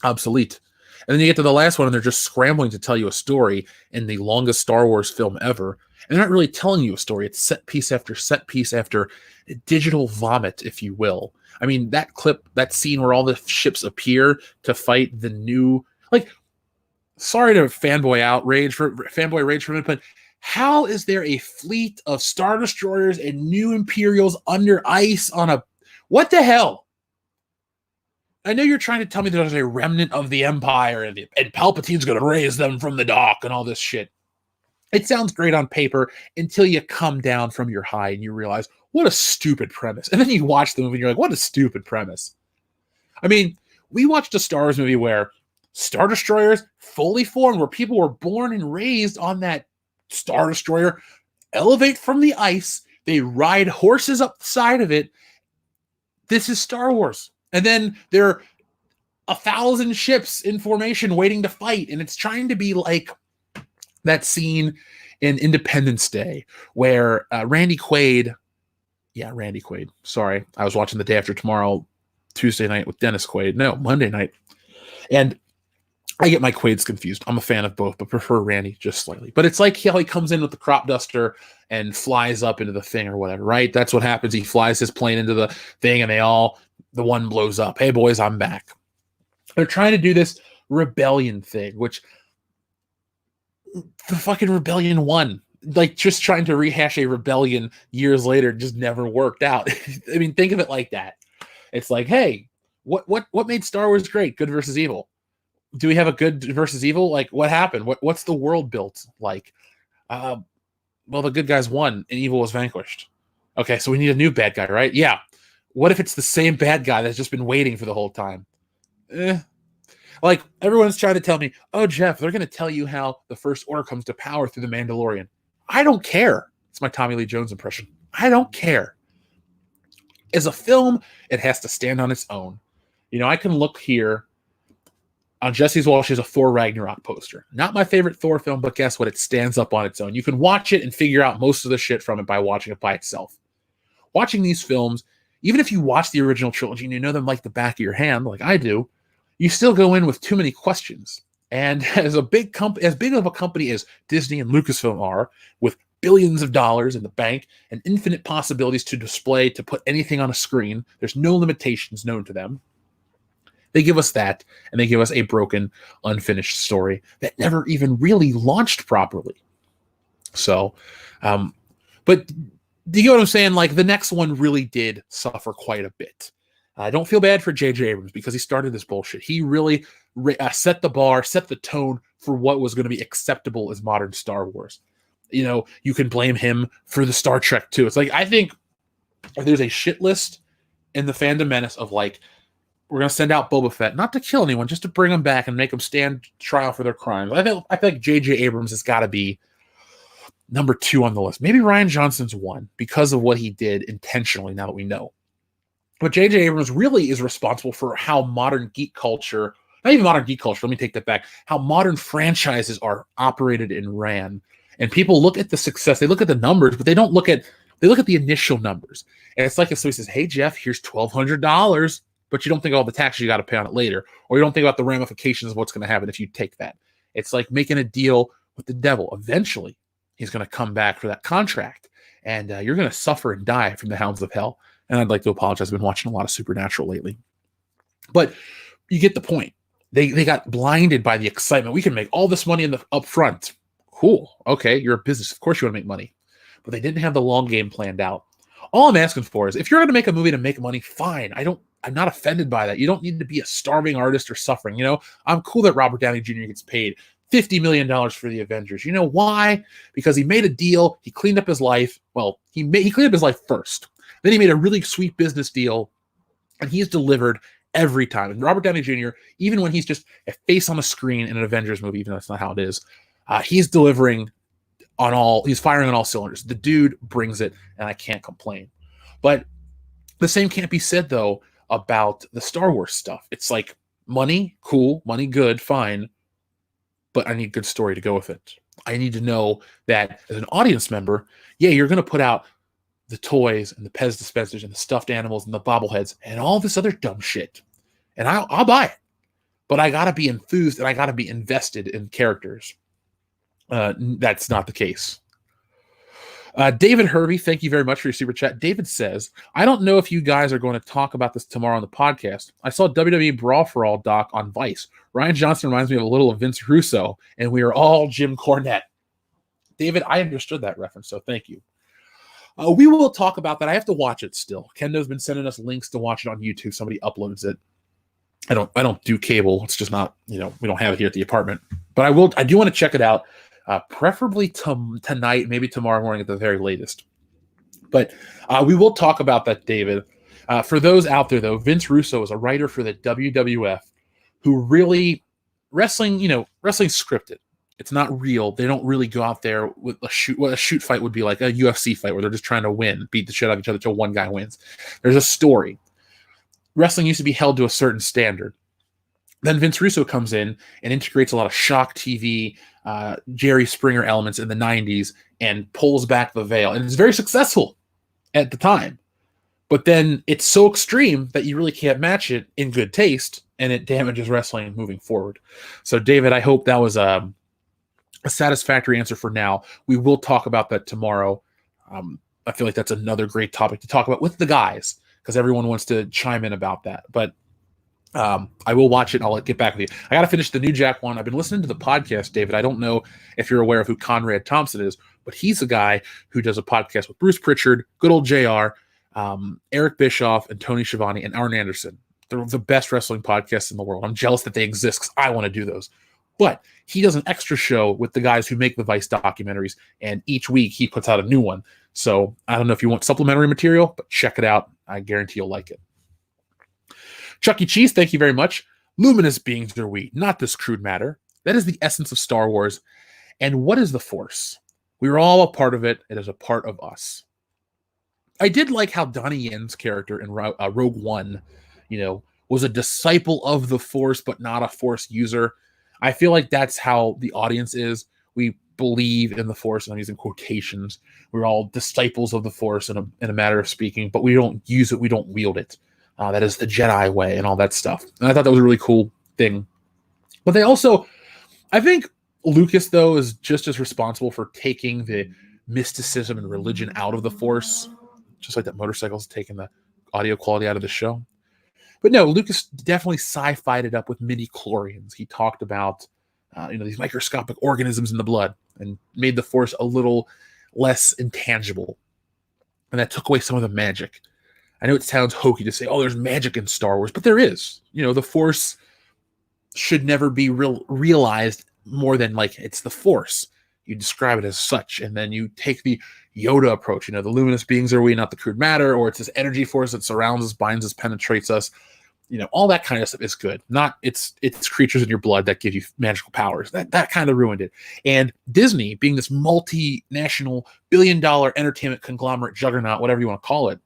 Obsolete. And then you get to the last one, and they're just scrambling to tell you a story in the longest Star Wars film ever. And they're not really telling you a story. It's set piece after digital vomit, if you will. I mean, that clip, that scene where all the ships appear to fight the new, like, sorry to fanboy rage for a minute, but how is there a fleet of Star Destroyers and new Imperials under ice on a, what the hell? I know you're trying to tell me there's a remnant of the Empire and Palpatine's going to raise them from the dock and all this shit. It sounds great on paper until you come down from your high and you realize, what a stupid premise. And then you watch the movie and you're like, what a stupid premise. I mean, we watched a Star Wars movie where Star Destroyers fully formed, where people were born and raised on that Star Destroyer, elevate from the ice, they ride horses up the side of it. This is Star Wars. And then there are 1,000 ships in formation waiting to fight, and it's trying to be like that scene in Independence Day where Randy Quaid, sorry, I was watching The Day After Tomorrow Tuesday night with Dennis Quaid, no, Monday night, and I get my Quaids confused. I'm a fan of both, but prefer Randy just slightly. But it's like how he comes in with the crop duster and flies up into the thing or whatever, right? That's what happens. He flies his plane into the thing and the one blows up. Hey, boys, I'm back. They're trying to do this rebellion thing, which the fucking rebellion won. Like, just trying to rehash a rebellion years later just never worked out. I mean, think of it like that. It's like, hey, what made Star Wars great? Good versus evil. Do we have a good versus evil? Like, what happened? What's the world built like? Well, the good guys won and evil was vanquished. Okay, so we need a new bad guy, right? Yeah. What if it's the same bad guy that's just been waiting for the whole time? Like, everyone's trying to tell me, oh, Jeff, they're going to tell you how the First Order comes to power through the Mandalorian. I don't care. It's my Tommy Lee Jones impression. I don't care. As a film, it has to stand on its own. You know, I can look here on Jesse's wall. She has a Thor Ragnarok poster. Not my favorite Thor film, but guess what? It stands up on its own. You can watch it and figure out most of the shit from it by watching it by itself. Watching these films, even if you watch the original trilogy and you know them like the back of your hand, like I do, you still go in with too many questions. And as big of a company as Disney and Lucasfilm are, with billions of dollars in the bank and infinite possibilities to display, to put anything on a screen, there's no limitations known to them. They give us that, and they give us a broken, unfinished story that never even really launched properly. So, but do you get what I'm saying? Like, the next one really did suffer quite a bit. I don't feel bad for J.J. Abrams because he started this bullshit. He really set the bar, set the tone for what was going to be acceptable as modern Star Wars. You know, you can blame him for the Star Trek too. It's like, I think there's a shit list in the Fandom Menace of like, we're going to send out Boba Fett, not to kill anyone, just to bring them back and make them stand trial for their crimes. I feel like J.J. Abrams has got to be number 2 on the list. Maybe Rian Johnson's 1 because of what he did intentionally, now that we know. But J.J. Abrams really is responsible for how modern geek culture, not even modern geek culture, let me take that back, how modern franchises are operated and ran. And people look at the success, they look at the numbers, but they look at the initial numbers. And it's like if somebody says, hey, Jeff, here's $1,200, but you don't think of all the taxes you got to pay on it later, or you don't think about the ramifications of what's going to happen if you take that. It's like making a deal with the devil. Eventually, he's going to come back for that contract, and you're going to suffer and die from the hounds of hell. And I'd like to apologize. I've been watching a lot of Supernatural lately. But you get the point. They got blinded by the excitement. We can make all this money up front. Cool. Okay, you're a business. Of course you want to make money. But they didn't have the long game planned out. All I'm asking for is, if you're going to make a movie to make money, fine. I'm not offended by that. You don't need to be a starving artist or suffering. You know, I'm cool that Robert Downey Jr. gets paid $50 million for the Avengers. You know why? Because he made a deal. He cleaned up his life. Well, he cleaned up his life first. Then he made a really sweet business deal, and he's delivered every time. And Robert Downey Jr., even when he's just a face on a screen in an Avengers movie, even though that's not how it is, he's delivering he's firing on all cylinders. The dude brings it, and I can't complain. But the same can't be said, though, about the Star Wars stuff. It's like, money, cool, money, good, fine, but I need a good story to go with it. I need to know that as an audience member, yeah, you're going to put out the toys and the Pez dispensers and the stuffed animals and the bobbleheads and all this other dumb shit. And I'll buy it. But I got to be enthused and I got to be invested in characters. That's not the case. David Hervey, thank you very much for your super chat. David says, I don't know if you guys are going to talk about this tomorrow on the podcast. I saw WWE Brawl for All doc on Vice. Rian Johnson reminds me of a little of Vince Russo, and we are all Jim Cornette. David, I understood that reference, so thank you. We will talk about that. I have to watch it still. Kendo's been sending us links to watch it on YouTube. Somebody uploads it. I don't do cable. It's just not, we don't have it here at the apartment. But I do want to check it out. Preferably tonight, maybe tomorrow morning at the very latest. But we will talk about that, David. For those out there, though, Vince Russo is a writer for the WWF who really, wrestling's scripted. It's not real. They don't really go out there with a shoot. What a shoot fight would be like, a UFC fight where they're just trying to win, beat the shit out of each other until one guy wins. There's a story. Wrestling used to be held to a certain standard. Then Vince Russo comes in and integrates a lot of shock TV, Jerry Springer elements in the 90s and pulls back the veil. And it's very successful at the time. But then it's so extreme that you really can't match it in good taste, and it damages wrestling moving forward. So, David, I hope that was a satisfactory answer for now. We will talk about that tomorrow. I feel like that's another great topic to talk about with the guys, because everyone wants to chime in about that. But I will watch it. I'll get back with you. I got to finish the New Jack one. I've been listening to the podcast, David. I don't know if you're aware of who Conrad Thompson is, but he's a guy who does a podcast with Bruce Pritchard, good old JR, Eric Bischoff, and Tony Schiavone, and Arn Anderson. They're the best wrestling podcasts in the world. I'm jealous that they exist because I want to do those. But he does an extra show with the guys who make the Vice documentaries, and each week he puts out a new one. So I don't know if you want supplementary material, but check it out. I guarantee you'll like it. Chuck E. Cheese, thank you very much. Luminous beings are we, not this crude matter. That is the essence of Star Wars. And what is the Force? We are all a part of it. It is a part of us. I did like how Donnie Yen's character in Rogue One, was a disciple of the Force, but not a Force user. I feel like that's how the audience is. We believe in the Force, and I'm using quotations. We're all disciples of the Force in a matter of speaking, but we don't use it. We don't wield it. That is the Jedi way and all that stuff. And I thought that was a really cool thing. But they also, I think Lucas, though, is just as responsible for taking the mysticism and religion out of the Force, just like that motorcycle's taking the audio quality out of the show. But no, Lucas definitely sci-fi'd it up with midi-chlorians. He talked about, these microscopic organisms in the blood and made the Force a little less intangible. And that took away some of the magic. I know it sounds hokey to say, there's magic in Star Wars, but there is. The Force should never be realized more than like it's the Force. You describe it as such, and then you take the Yoda approach. The luminous beings are we, not the crude matter, or it's this energy force that surrounds us, binds us, penetrates us. All that kind of stuff is good. Not it's creatures in your blood that give you magical powers. That kind of ruined it. And Disney, being this multinational billion-dollar entertainment conglomerate juggernaut, whatever you want to call it,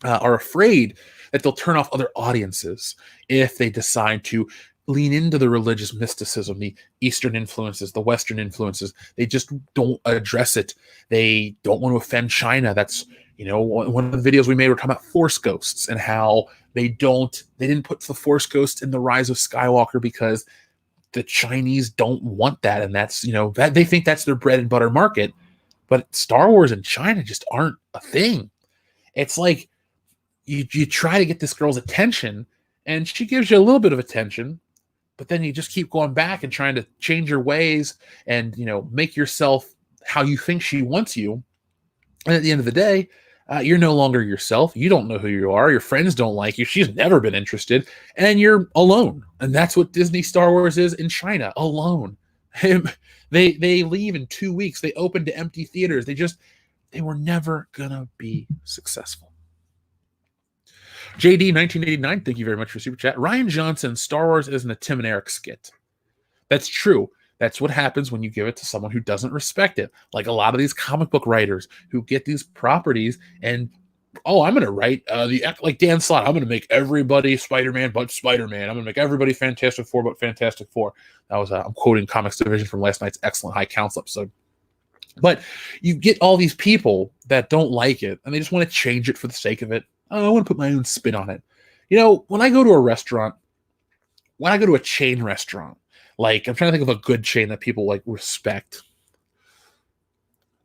are afraid that they'll turn off other audiences if they decide to lean into the religious mysticism, the Eastern influences, the Western influences. They just don't address it. They don't want to offend China. That's, one of the videos we made, we're talking about Force ghosts and how they didn't put the Force ghosts in the Rise of Skywalker because the Chinese don't want that. And that's, that they think that's their bread and butter market. But Star Wars and China just aren't a thing. It's like you try to get this girl's attention and she gives you a little bit of attention, but then you just keep going back and trying to change your ways and, make yourself how you think she wants you. And at the end of the day, you're no longer yourself. You don't know who you are. Your friends don't like you. She's never been interested. And you're alone. And that's what Disney Star Wars is in China, alone. They leave in 2 weeks. They open to empty theaters. They were never going to be successful. JD 1989, thank you very much for super chat. Rian Johnson, Star Wars isn't a Tim and Eric skit. That's true. That's what happens when you give it to someone who doesn't respect it. Like a lot of these comic book writers who get these properties and, I'm going to write like Dan Slott. I'm going to make everybody Spider-Man but Spider-Man. I'm going to make everybody Fantastic Four but Fantastic Four. That was, I'm quoting Comics Division from last night's excellent High Council episode. But you get all these people that don't like it and they just want to change it for the sake of it. I want to put my own spin on it. When I go to a restaurant, when I go to a chain restaurant, like I'm trying to think of a good chain that people like respect.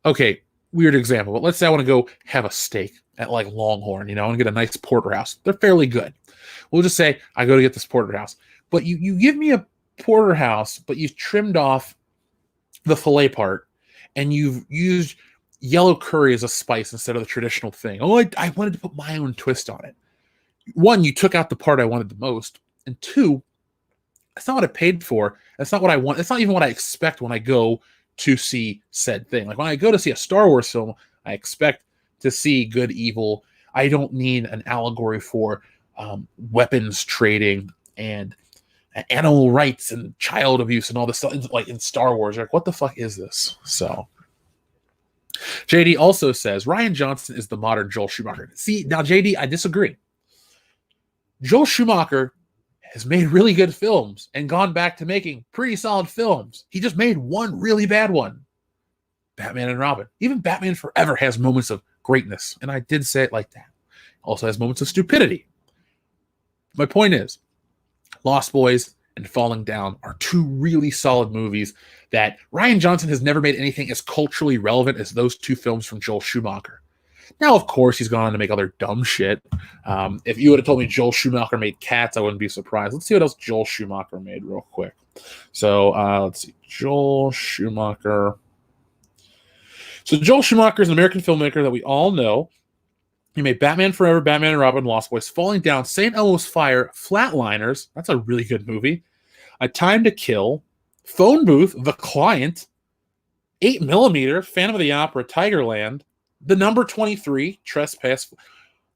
Okay, weird example, but let's say I want to go have a steak at like Longhorn, I want to get a nice porterhouse. They're fairly good. We'll just say I go to get this porterhouse, but you give me a porterhouse, but you've trimmed off the fillet part and you've used yellow curry as a spice instead of the traditional thing. Oh, I wanted to put my own twist on it. One, you took out the part I wanted the most, and two, that's not what I paid for. That's not what I want. It's not even what I expect when I go to see said thing. Like when I go to see a Star Wars film, I expect to see good, evil. I don't need an allegory for weapons trading and animal rights and child abuse and all this stuff. Like in Star Wars, you're like, what the fuck is this? So JD also says Rian Johnson is the modern Joel Schumacher. See, now JD, I disagree. Joel Schumacher has made really good films and gone back to making pretty solid films. He just made one really bad one, Batman and Robin. Even Batman Forever has moments of greatness, and I did say it like that. Also has moments of stupidity. My point is, Lost Boys and Falling Down are two really solid movies that Rian Johnson has never made anything as culturally relevant as those two films from Joel Schumacher. Now, of course, he's gone on to make other dumb shit. If you would have told me Joel Schumacher made Cats, I wouldn't be surprised. Let's see what else Joel Schumacher made real quick. So let's see. Joel Schumacher. So Joel Schumacher is an American filmmaker that we all know. He made Batman Forever, Batman and Robin, Lost Boys, Falling Down, St. Elmo's Fire, Flatliners. That's a really good movie. A Time to Kill, Phone Booth, The Client, 8mm, Phantom of the Opera, Tigerland, The Number 23, Trespass.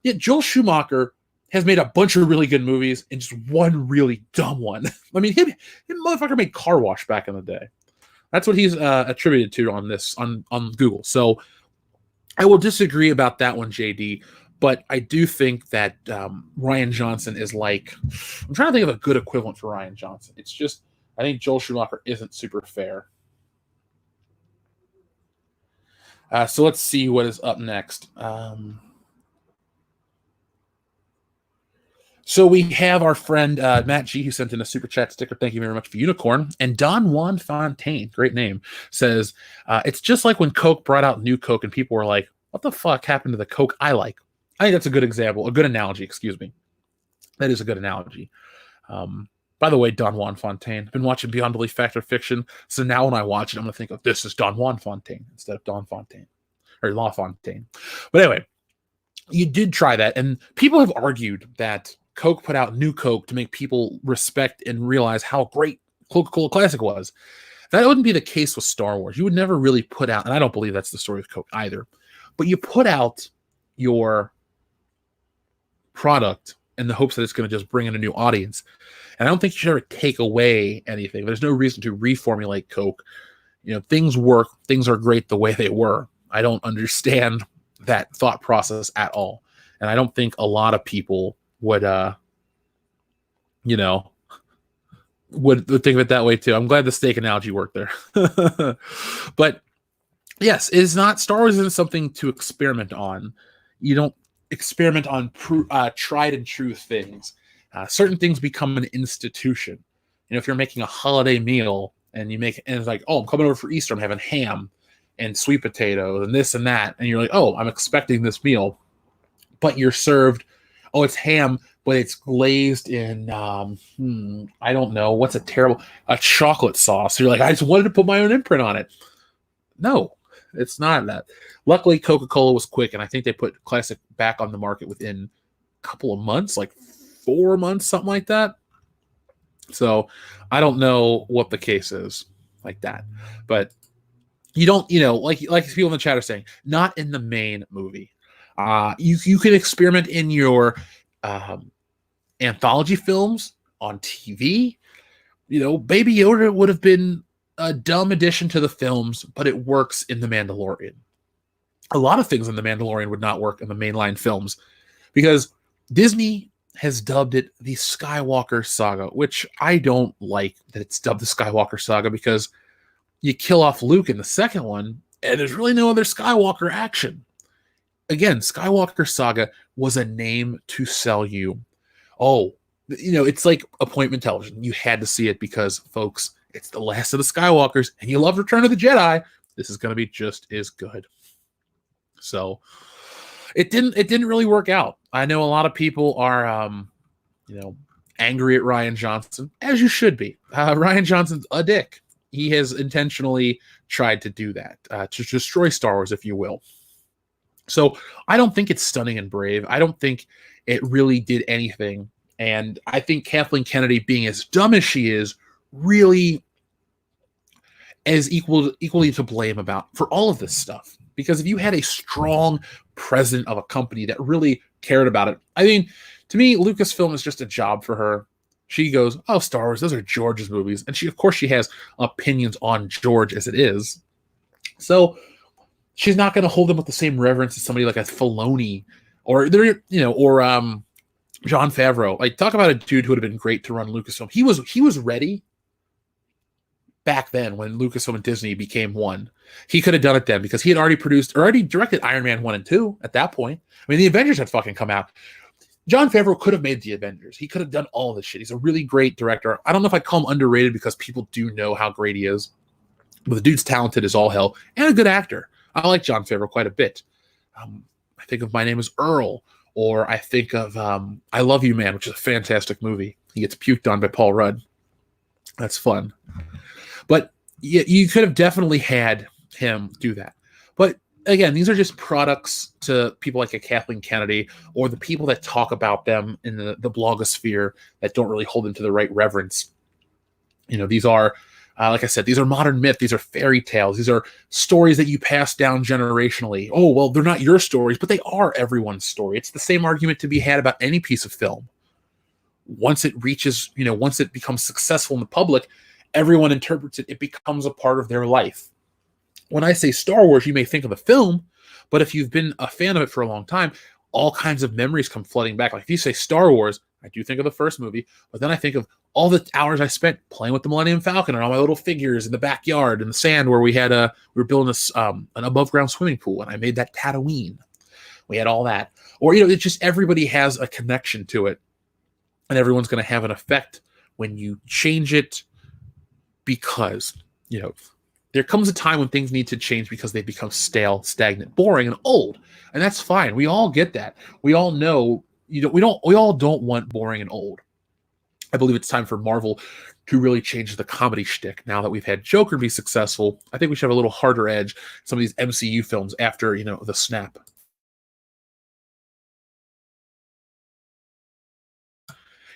Yeah, Joel Schumacher has made a bunch of really good movies and just one really dumb one. I mean, him motherfucker made Car Wash back in the day. That's what he's attributed to on this on Google. So I will disagree about that one, JD, but I do think that Rian Johnson is like, I'm trying to think of a good equivalent for Rian Johnson. It's just, I think Joel Schumacher isn't super fair. So let's see what is up next. So we have our friend Matt G, who sent in a super chat sticker. Thank you very much for Unicorn. And Don Juan Fontaine, great name, says, it's just like when Coke brought out New Coke and people were like, what the fuck happened to the Coke I like? I think that's a good example, a good analogy, excuse me. That is a good analogy. By the way, Don Juan Fontaine, I've been watching Beyond Belief Fact or Fiction, so now when I watch it, I'm going to think of this as Don Juan Fontaine instead of Don Fontaine, or La Fontaine. But anyway, you did try that, and people have argued that Coke put out New Coke to make people respect and realize how great Coca-Cola Classic was. That wouldn't be the case with Star Wars. You would never really put out, and I don't believe that's the story with Coke either, but you put out your product in the hopes that it's going to just bring in a new audience. And I don't think you should ever take away anything. There's no reason to reformulate Coke. Things work. Things are great the way they were. I don't understand that thought process at all. And I don't think a lot of people would think of it that way too. I'm glad the steak analogy worked there. But yes, Star Wars isn't something to experiment on. You don't experiment on tried and true things. Certain things become an institution. If you're making a holiday meal and it's like, oh, I'm coming over for Easter, I'm having ham and sweet potatoes and this and that, and you're like, oh, I'm expecting this meal, but you're served, oh, it's ham, but it's glazed in, I don't know, what's a chocolate sauce. So you're like, I just wanted to put my own imprint on it. No, it's not that. Luckily, Coca-Cola was quick, and I think they put Classic back on the market within a couple of months, like 4 months, something like that. So I don't know what the case is like that. But you don't, like people in the chat are saying, not in the main movie. You can experiment in your anthology films on TV. Baby Yoda would have been a dumb addition to the films, but it works in The Mandalorian. A lot of things in The Mandalorian would not work in the mainline films because Disney has dubbed it the Skywalker Saga, which I don't like that it's dubbed the Skywalker Saga because you kill off Luke in the second one and there's really no other Skywalker action. Again, Skywalker Saga was a name to sell you. Oh, it's like appointment television. You had to see it because, folks, it's the last of the Skywalkers and you love Return of the Jedi. This is going to be just as good. So it didn't really work out. I know a lot of people are angry at Rian Johnson, as you should be. Rian Johnson's a dick. He has intentionally tried to do that, to destroy Star Wars, if you will. So I don't think it's stunning and brave. I don't think it really did anything. And I think Kathleen Kennedy, being as dumb as she is, really is equally to blame for all of this stuff. Because if you had a strong president of a company that really cared about it, I mean, to me, Lucasfilm is just a job for her. She goes, oh, Star Wars, those are George's movies. And of course, she has opinions on George as it is. So she's not going to hold them with the same reverence as somebody like a Filoni or Jon Favreau. Like, talk about a dude who would have been great to run Lucasfilm. He was ready back then when Lucasfilm and Disney became one. He could have done it then because he had already directed Iron Man 1 and 2 at that point. I mean, the Avengers had fucking come out. Jon Favreau could have made the Avengers. He could have done all this shit. He's a really great director. I don't know if I'd call him underrated because people do know how great he is. But the dude's talented as all hell and a good actor. I like Jon Favreau quite a bit. I think of My Name is Earl, or I think of I Love You, Man, which is a fantastic movie. He gets puked on by Paul Rudd. That's fun. But you could have definitely had him do that. But again, these are just products to people like a Kathleen Kennedy or the people that talk about them in the blogosphere that don't really hold them to the right reverence. These are, like I said, these are modern myth. These are fairy tales. These are stories that you pass down generationally. Oh, well, they're not your stories, but they are everyone's story. It's the same argument to be had about any piece of film. Once it becomes successful in the public, everyone interprets it. It becomes a part of their life. When I say Star Wars, you may think of the film, but if you've been a fan of it for a long time, all kinds of memories come flooding back. Like if you say Star Wars, I do think of the first movie, but then I think of all the hours I spent playing with the Millennium Falcon and all my little figures in the backyard in the sand where we were building an above ground swimming pool, and I made that Tatooine. We had all that, or it's just everybody has a connection to it, and everyone's going to have an effect when you change it, because there comes a time when things need to change because they become stale, stagnant, boring, and old. And that's fine. We all get that. We all know, we all don't want boring and old. I believe it's time for Marvel to really change the comedy shtick. Now that we've had Joker be successful, I think we should have a little harder edge in some of these MCU films after, the snap.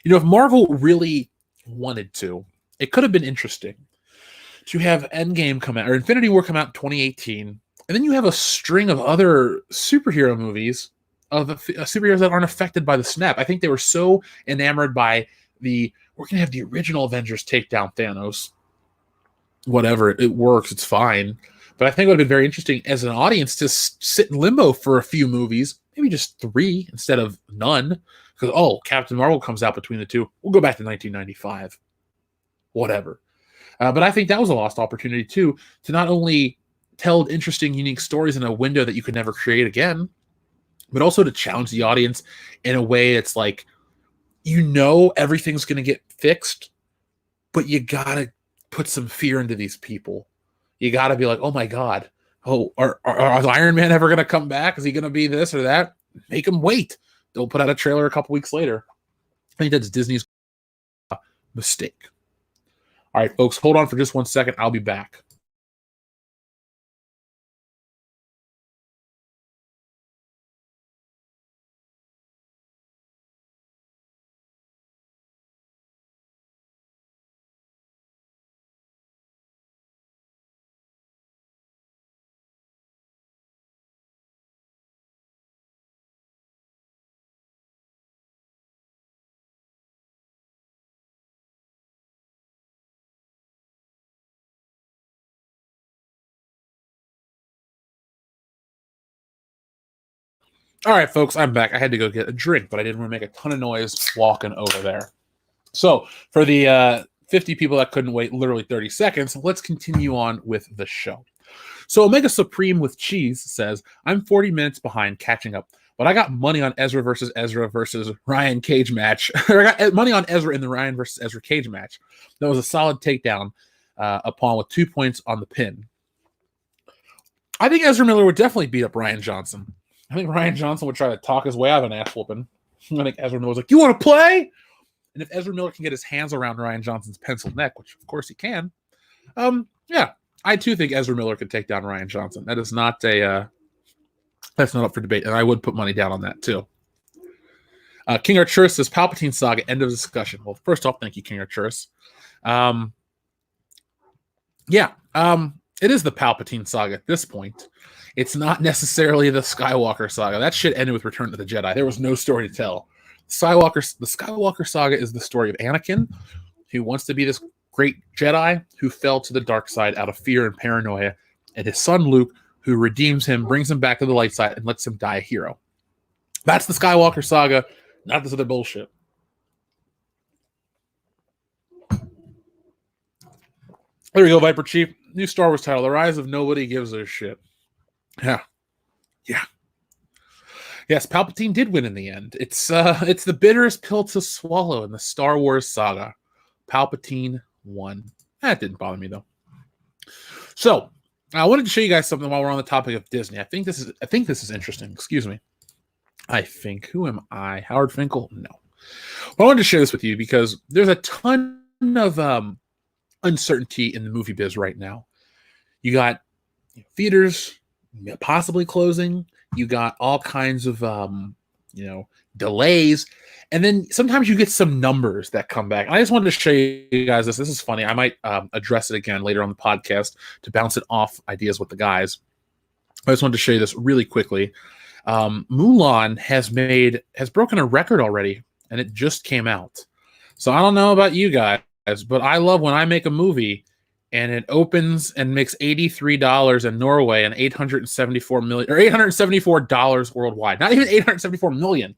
If Marvel really wanted to, it could have been interesting to have Endgame come out, or Infinity War come out in 2018, and then you have a string of other superhero movies of superheroes that aren't affected by the snap. I think they were so enamored by we're going to have the original Avengers take down Thanos. Whatever, it works, it's fine. But I think it would have been very interesting as an audience to sit in limbo for a few movies, maybe just 3 instead of none. Because, Captain Marvel comes out between the two. We'll go back to 1995. Whatever. But I think that was a lost opportunity, too, to not only tell interesting, unique stories in a window that you could never create again, but also to challenge the audience in a way that's like, everything's going to get fixed, but you got to put some fear into these people. You got to be like, oh, my God. Oh, is Iron Man ever going to come back? Is he going to be this or that? Make him wait. They'll put out a trailer a couple weeks later. I think that's Disney's mistake. All right, folks, hold on for just 1 second. I'll be back. All right, folks, I'm back. I had to go get a drink, but I didn't want to make a ton of noise walking over there. So for the 50 people that couldn't wait literally 30 seconds, let's continue on with the show. So Omega Supreme with Cheese says, I'm 40 minutes behind catching up, but I got money on Ezra versus Ryan cage match. I got money on Ezra in the Ryan versus Ezra cage match. That was a solid takedown upon with 2 points on the pin. I think Ezra Miller would definitely beat up Rian Johnson. I think Rian Johnson would try to talk his way out of an ass whooping. I think Ezra Miller was like, "You want to play?" And if Ezra Miller can get his hands around Rian Johnson's pencil neck, which of course he can, yeah, I too think Ezra Miller could take down Rian Johnson. That is not that's not up for debate, and I would put money down on that too. King Arturus says Palpatine saga, end of discussion. Well, first off, thank you, King Arturus. It is the Palpatine saga at this point. It's not necessarily the Skywalker saga. That shit ended with Return of the Jedi. There was no story to tell. The Skywalker saga is the story of Anakin, who wants to be this great Jedi who fell to the dark side out of fear and paranoia, and his son Luke, who redeems him, brings him back to the light side, and lets him die a hero. That's the Skywalker saga, not this other bullshit. There we go, Viper Chief. New Star Wars title, The Rise of Nobody Gives a Shit. Yeah. Yes, Palpatine did win in the end. It's the bitterest pill to swallow in the Star Wars saga. Palpatine won. That didn't bother me though. So I wanted to show you guys something while we're on the topic of Disney. I think this is interesting. Excuse me. Who am I? Howard Finkel? No. Well, I wanted to share this with you because there's a ton of uncertainty in the movie biz right now. You got theaters possibly closing. You got all kinds of delays, and then sometimes you get some numbers that come back. And I just wanted to show you guys this. This is funny. I might address it again later on the podcast to bounce it off ideas with the guys. I just wanted to show you this really quickly. Mulan has broken a record already, and it just came out. So I don't know about you guys, but I love when I make a movie and it opens and makes $83 in Norway and $874 worldwide. Not even 874 million.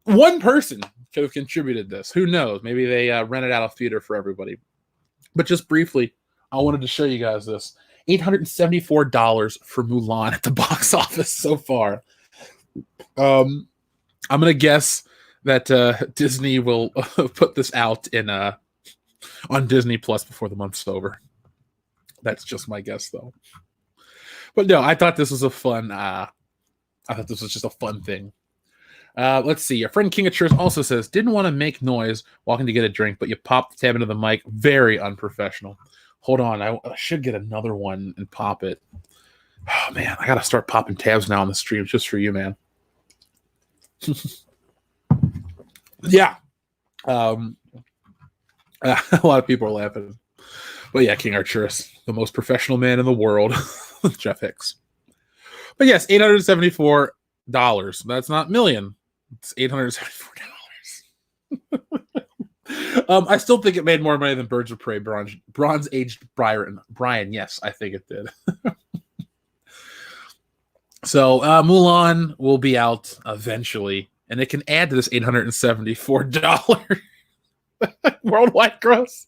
One person could have contributed this. Who knows? Maybe they rented out a theater for everybody. But just briefly, I wanted to show you guys this. $874 for Mulan at the box office so far. I'm gonna guess that Disney will put this out on Disney Plus before the month's over. That's just my guess, though. But no, I thought this was just a fun thing. Let's see. Your friend King of Chairs also says, didn't want to make noise walking to get a drink, but you popped the tab into the mic. Very unprofessional. Hold on. I should get another one and pop it. Oh, man. I got to start popping tabs now on the stream just for you, man. Yeah. A lot of people are laughing. But yeah, King Arturus, the most professional man in the world, Jeff Hicks. But yes, $874. That's not million. It's $874. I still think it made more money than Birds of Prey, bronze-aged Brian. Yes, I think it did. So Mulan will be out eventually, and it can add to this $874 worldwide gross.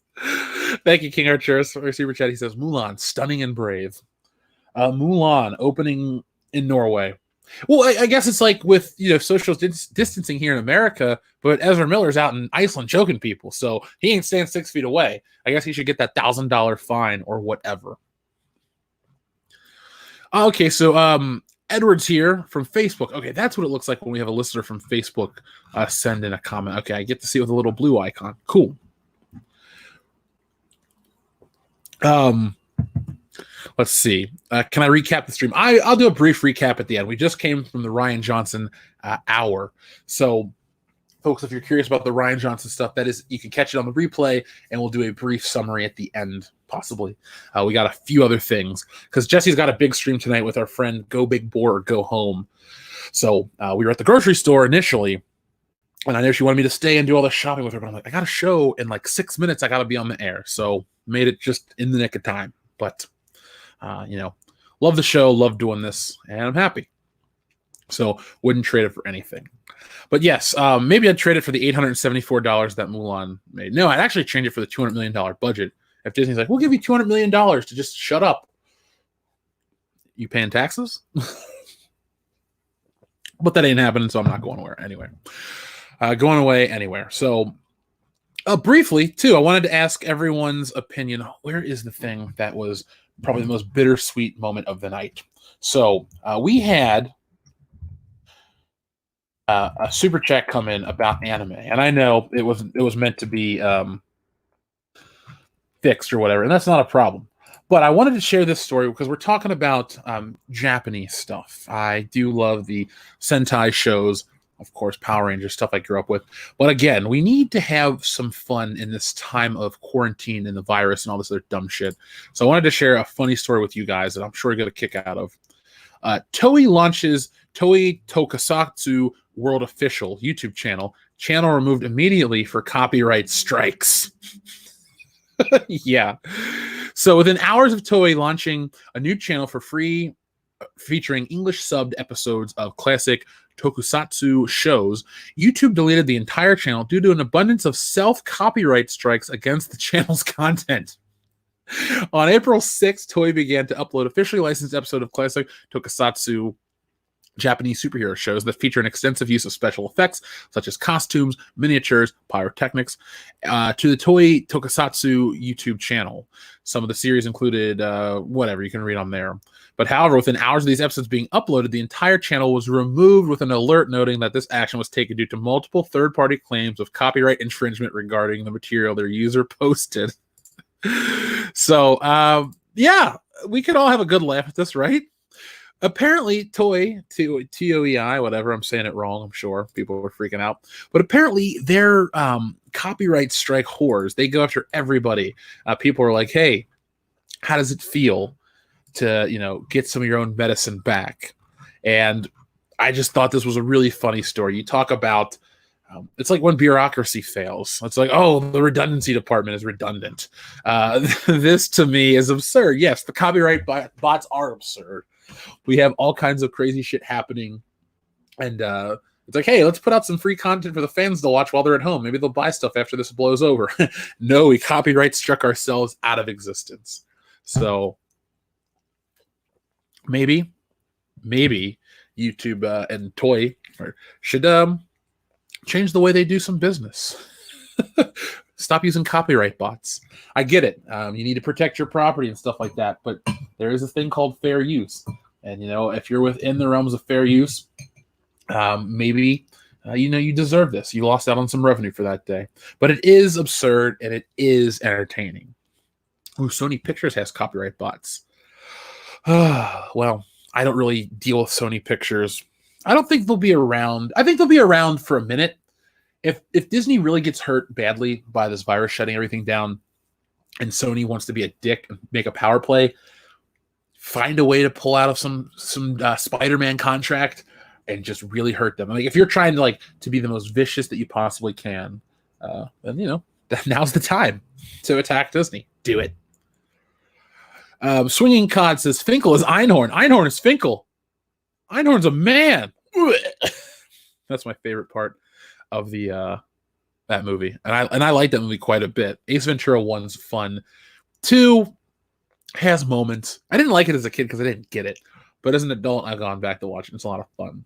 Thank you, King Arturus. For Super Chat, he says, Mulan, stunning and brave. Mulan opening in Norway. Well, I guess it's like with social distancing here in America, but Ezra Miller's out in Iceland choking people, so he ain't staying 6 feet away. I guess he should get that $1,000 fine or whatever. Okay, so Edward's here from Facebook. Okay, that's what it looks like when we have a listener from Facebook send in a comment. Okay, I get to see it with a little blue icon. Cool. Let's see. Can I recap the stream? I'll do a brief recap at the end. We just came from the Rian Johnson hour. So, folks, if you're curious about the Rian Johnson stuff, that is, you can catch it on the replay, and we'll do a brief summary at the end, possibly. We got a few other things, because Jesse's got a big stream tonight with our friend Go Big Boar or Go Home. So, we were at the grocery store initially, and I know she wanted me to stay and do all the shopping with her, but I'm like, I got a show in like 6 minutes. I got to be on the air. So, made it just in the nick of time. But love the show, love doing this, and I'm happy. So wouldn't trade it for anything. But yes, maybe I'd trade it for the $874 that Mulan made. No, I'd actually change it for the $200 million budget. If Disney's like, we'll give you $200 million to just shut up. You paying taxes? But that ain't happening, so I'm not going away anywhere. So briefly, too, I wanted to ask everyone's opinion. Where is the thing that was probably the most bittersweet moment of the night. So we had a super chat come in about anime, and I know it was meant to be fixed or whatever, and that's not a problem. But I wanted to share this story because we're talking about Japanese stuff. I do love the Sentai shows, of course, Power Rangers, stuff I grew up with. But again, we need to have some fun in this time of quarantine and the virus and all this other dumb shit. So I wanted to share a funny story with you guys that I'm sure you're going to kick out of. Toei launches Toei Tokusatsu World Official YouTube channel. Channel removed immediately for copyright strikes. Yeah. So within hours of Toei launching a new channel for free, featuring English subbed episodes of classic tokusatsu shows, YouTube deleted the entire channel due to an abundance of self-copyright strikes against the channel's content. On April 6th, Toei began to upload officially licensed episode of classic tokusatsu Japanese superhero shows that feature an extensive use of special effects, such as costumes, miniatures, pyrotechnics, to the Toei Tokusatsu YouTube channel. Some of the series included whatever, you can read on there. But however, within hours of these episodes being uploaded, the entire channel was removed with an alert noting that this action was taken due to multiple third-party claims of copyright infringement regarding the material their user posted. So, yeah, we could all have a good laugh at this, right? Apparently, Toei, T-O-E-I, whatever, I'm saying it wrong, I'm sure. People were freaking out. But apparently, they're copyright strike whores. They go after everybody. People are like, hey, how does it feel to, get some of your own medicine back? And I just thought this was a really funny story. You talk about, it's like when bureaucracy fails. It's like, oh, the redundancy department is redundant. This, to me, is absurd. Yes, the copyright bots are absurd. We have all kinds of crazy shit happening, and it's like, hey, let's put out some free content for the fans to watch while they're at home. Maybe they'll buy stuff after this blows over. No, we copyright struck ourselves out of existence. So maybe YouTube and Toei should change the way they do some business. Stop using copyright bots. I get it. You need to protect your property and stuff like that, but there is a thing called fair use. And, if you're within the realms of fair use, maybe, you deserve this. You lost out on some revenue for that day. But it is absurd, and it is entertaining. Ooh, Sony Pictures has copyright bots. Well, I don't really deal with Sony Pictures. I don't think they'll be around. I think they'll be around for a minute. If Disney really gets hurt badly by this virus shutting everything down, and Sony wants to be a dick and make a power play, find a way to pull out of some Spider-Man contract and just really hurt them. Like, if you're trying to be the most vicious that you possibly can, then now's the time to attack Disney. Do it. Swinging Cod says Finkel is Einhorn. Einhorn is Finkel. Einhorn's a man. That's my favorite part of the that movie, and I like that movie quite a bit. Ace Ventura 1's fun. 2 has moments. I didn't like it as a kid because I didn't get it, but as an adult, I've gone back to watch it. It's a lot of fun.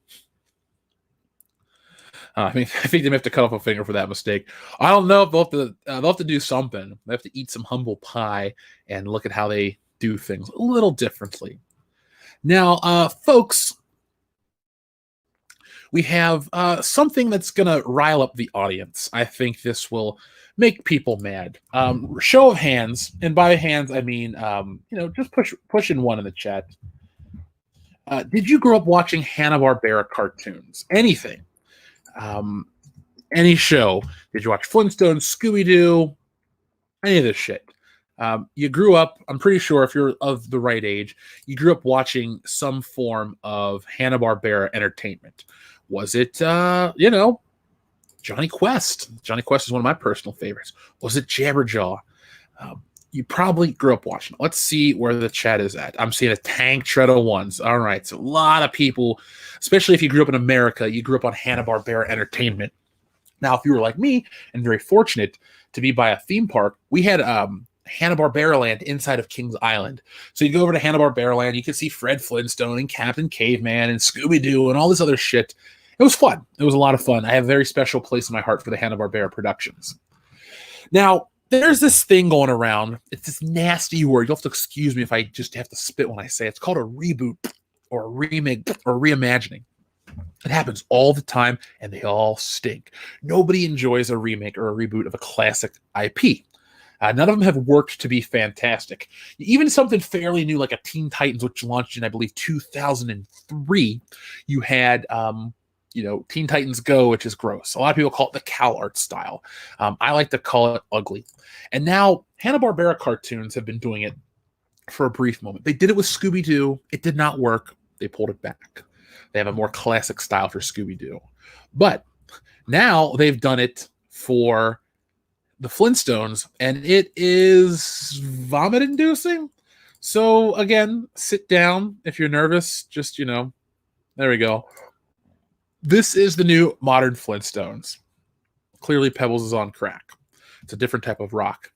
I think they may have to cut off a finger for that mistake. I don't know if they'll have to do something. They have to eat some humble pie and look at how they do things a little differently. Now, folks, we have something that's going to rile up the audience. I think this will make people mad. Show of hands, and by hands, I mean, just push in one in the chat. Did you grow up watching Hanna-Barbera cartoons? Anything? Any show? Did you watch Flintstones, Scooby-Doo? Any of this shit? You grew up, I'm pretty sure if you're of the right age, you grew up watching some form of Hanna-Barbera entertainment. Was it, Johnny Quest? Johnny Quest is one of my personal favorites. Was it Jabberjaw? You probably grew up watching it. Let's see where the chat is at. I'm seeing a tank tread of ones. All right, so a lot of people, especially if you grew up in America, you grew up on Hanna-Barbera entertainment. Now, if you were like me and very fortunate to be by a theme park, we had Hanna-Barbera Land inside of Kings Island. So you go over to Hanna-Barbera Land, you could see Fred Flintstone and Captain Caveman and Scooby-Doo and all this other shit. It was fun. It was a lot of fun. I have a very special place in my heart for the Hanna-Barbera productions. Now, there's this thing going around. It's this nasty word. You'll have to excuse me if I just have to spit when I say it. It's called a reboot or a remake or reimagining. It happens all the time, and they all stink. Nobody enjoys a remake or a reboot of a classic IP. None of them have worked to be fantastic. Even something fairly new like a Teen Titans, which launched in, I believe, 2003, you had Teen Titans Go, which is gross. A lot of people call it the Cal Art style. I like to call it ugly. And now Hanna-Barbera cartoons have been doing it for a brief moment. They did it with Scooby-Doo. It did not work. They pulled it back. They have a more classic style for Scooby-Doo. But now they've done it for the Flintstones, and it is vomit-inducing. So, again, sit down if you're nervous. Just, there we go. This is the new modern Flintstones. Clearly, Pebbles is on crack. It's a different type of rock.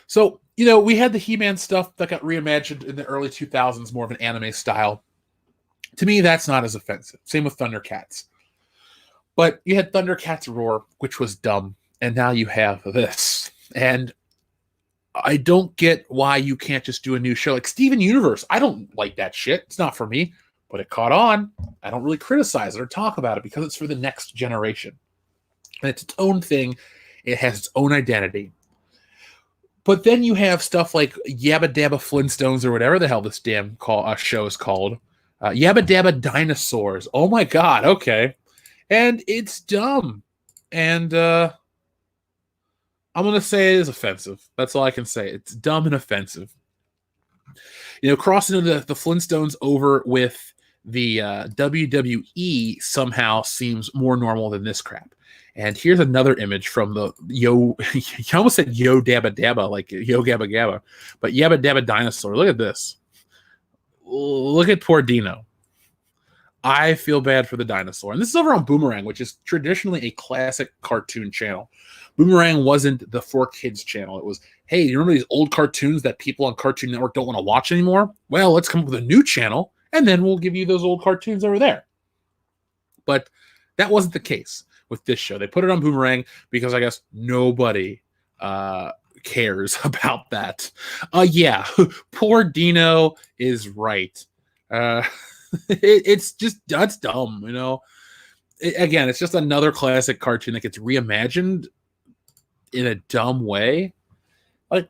So, we had the He-Man stuff that got reimagined in the early 2000s, more of an anime style. To me, that's not as offensive. Same with Thundercats. But you had Thundercats Roar, which was dumb, and now you have this. And I don't get why you can't just do a new show. Like Steven Universe, I don't like that shit. It's not for me, but it caught on. I don't really criticize it or talk about it because it's for the next generation. And it's its own thing. It has its own identity. But then you have stuff like Yabba Dabba Flintstones or whatever the hell this damn show is called. Yabba Dabba Dinosaurs. Oh my God, okay. And it's dumb. And I'm going to say it is offensive. That's all I can say. It's dumb and offensive. Crossing the Flintstones over with the WWE somehow seems more normal than this crap. And here's another image from the you almost said Yo Dabba Dabba, like Yo Gabba Gabba, but Yabba Dabba Dinosaur. Look at this. Look at poor Dino. I feel bad for the dinosaur. And this is over on Boomerang, which is traditionally a classic cartoon channel. Boomerang wasn't the for kids channel. It was, hey, you remember these old cartoons that people on Cartoon Network don't want to watch anymore? Well, let's come up with a new channel, and then we'll give you those old cartoons over there. But that wasn't the case with this show. They put it on Boomerang because I guess nobody cares about that. Yeah, poor Dino is right. It's just, that's dumb, Again, it's just another classic cartoon that gets reimagined in a dumb way. Like,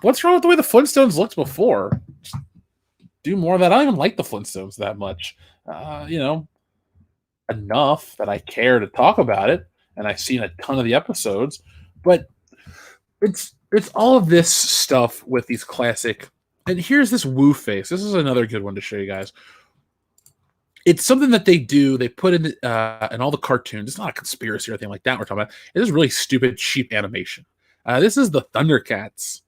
what's wrong with the way the Flintstones looked before? Just do more of that. I don't even like the Flintstones that much. Enough that I care to talk about it, and I've seen a ton of the episodes, but it's all of this stuff with these classic. And here's this woo face. This is another good one to show you guys. It's something that they do. They put in all the cartoons. It's not a conspiracy or anything like that we're talking about. It is really stupid, cheap animation. This is the Thundercats.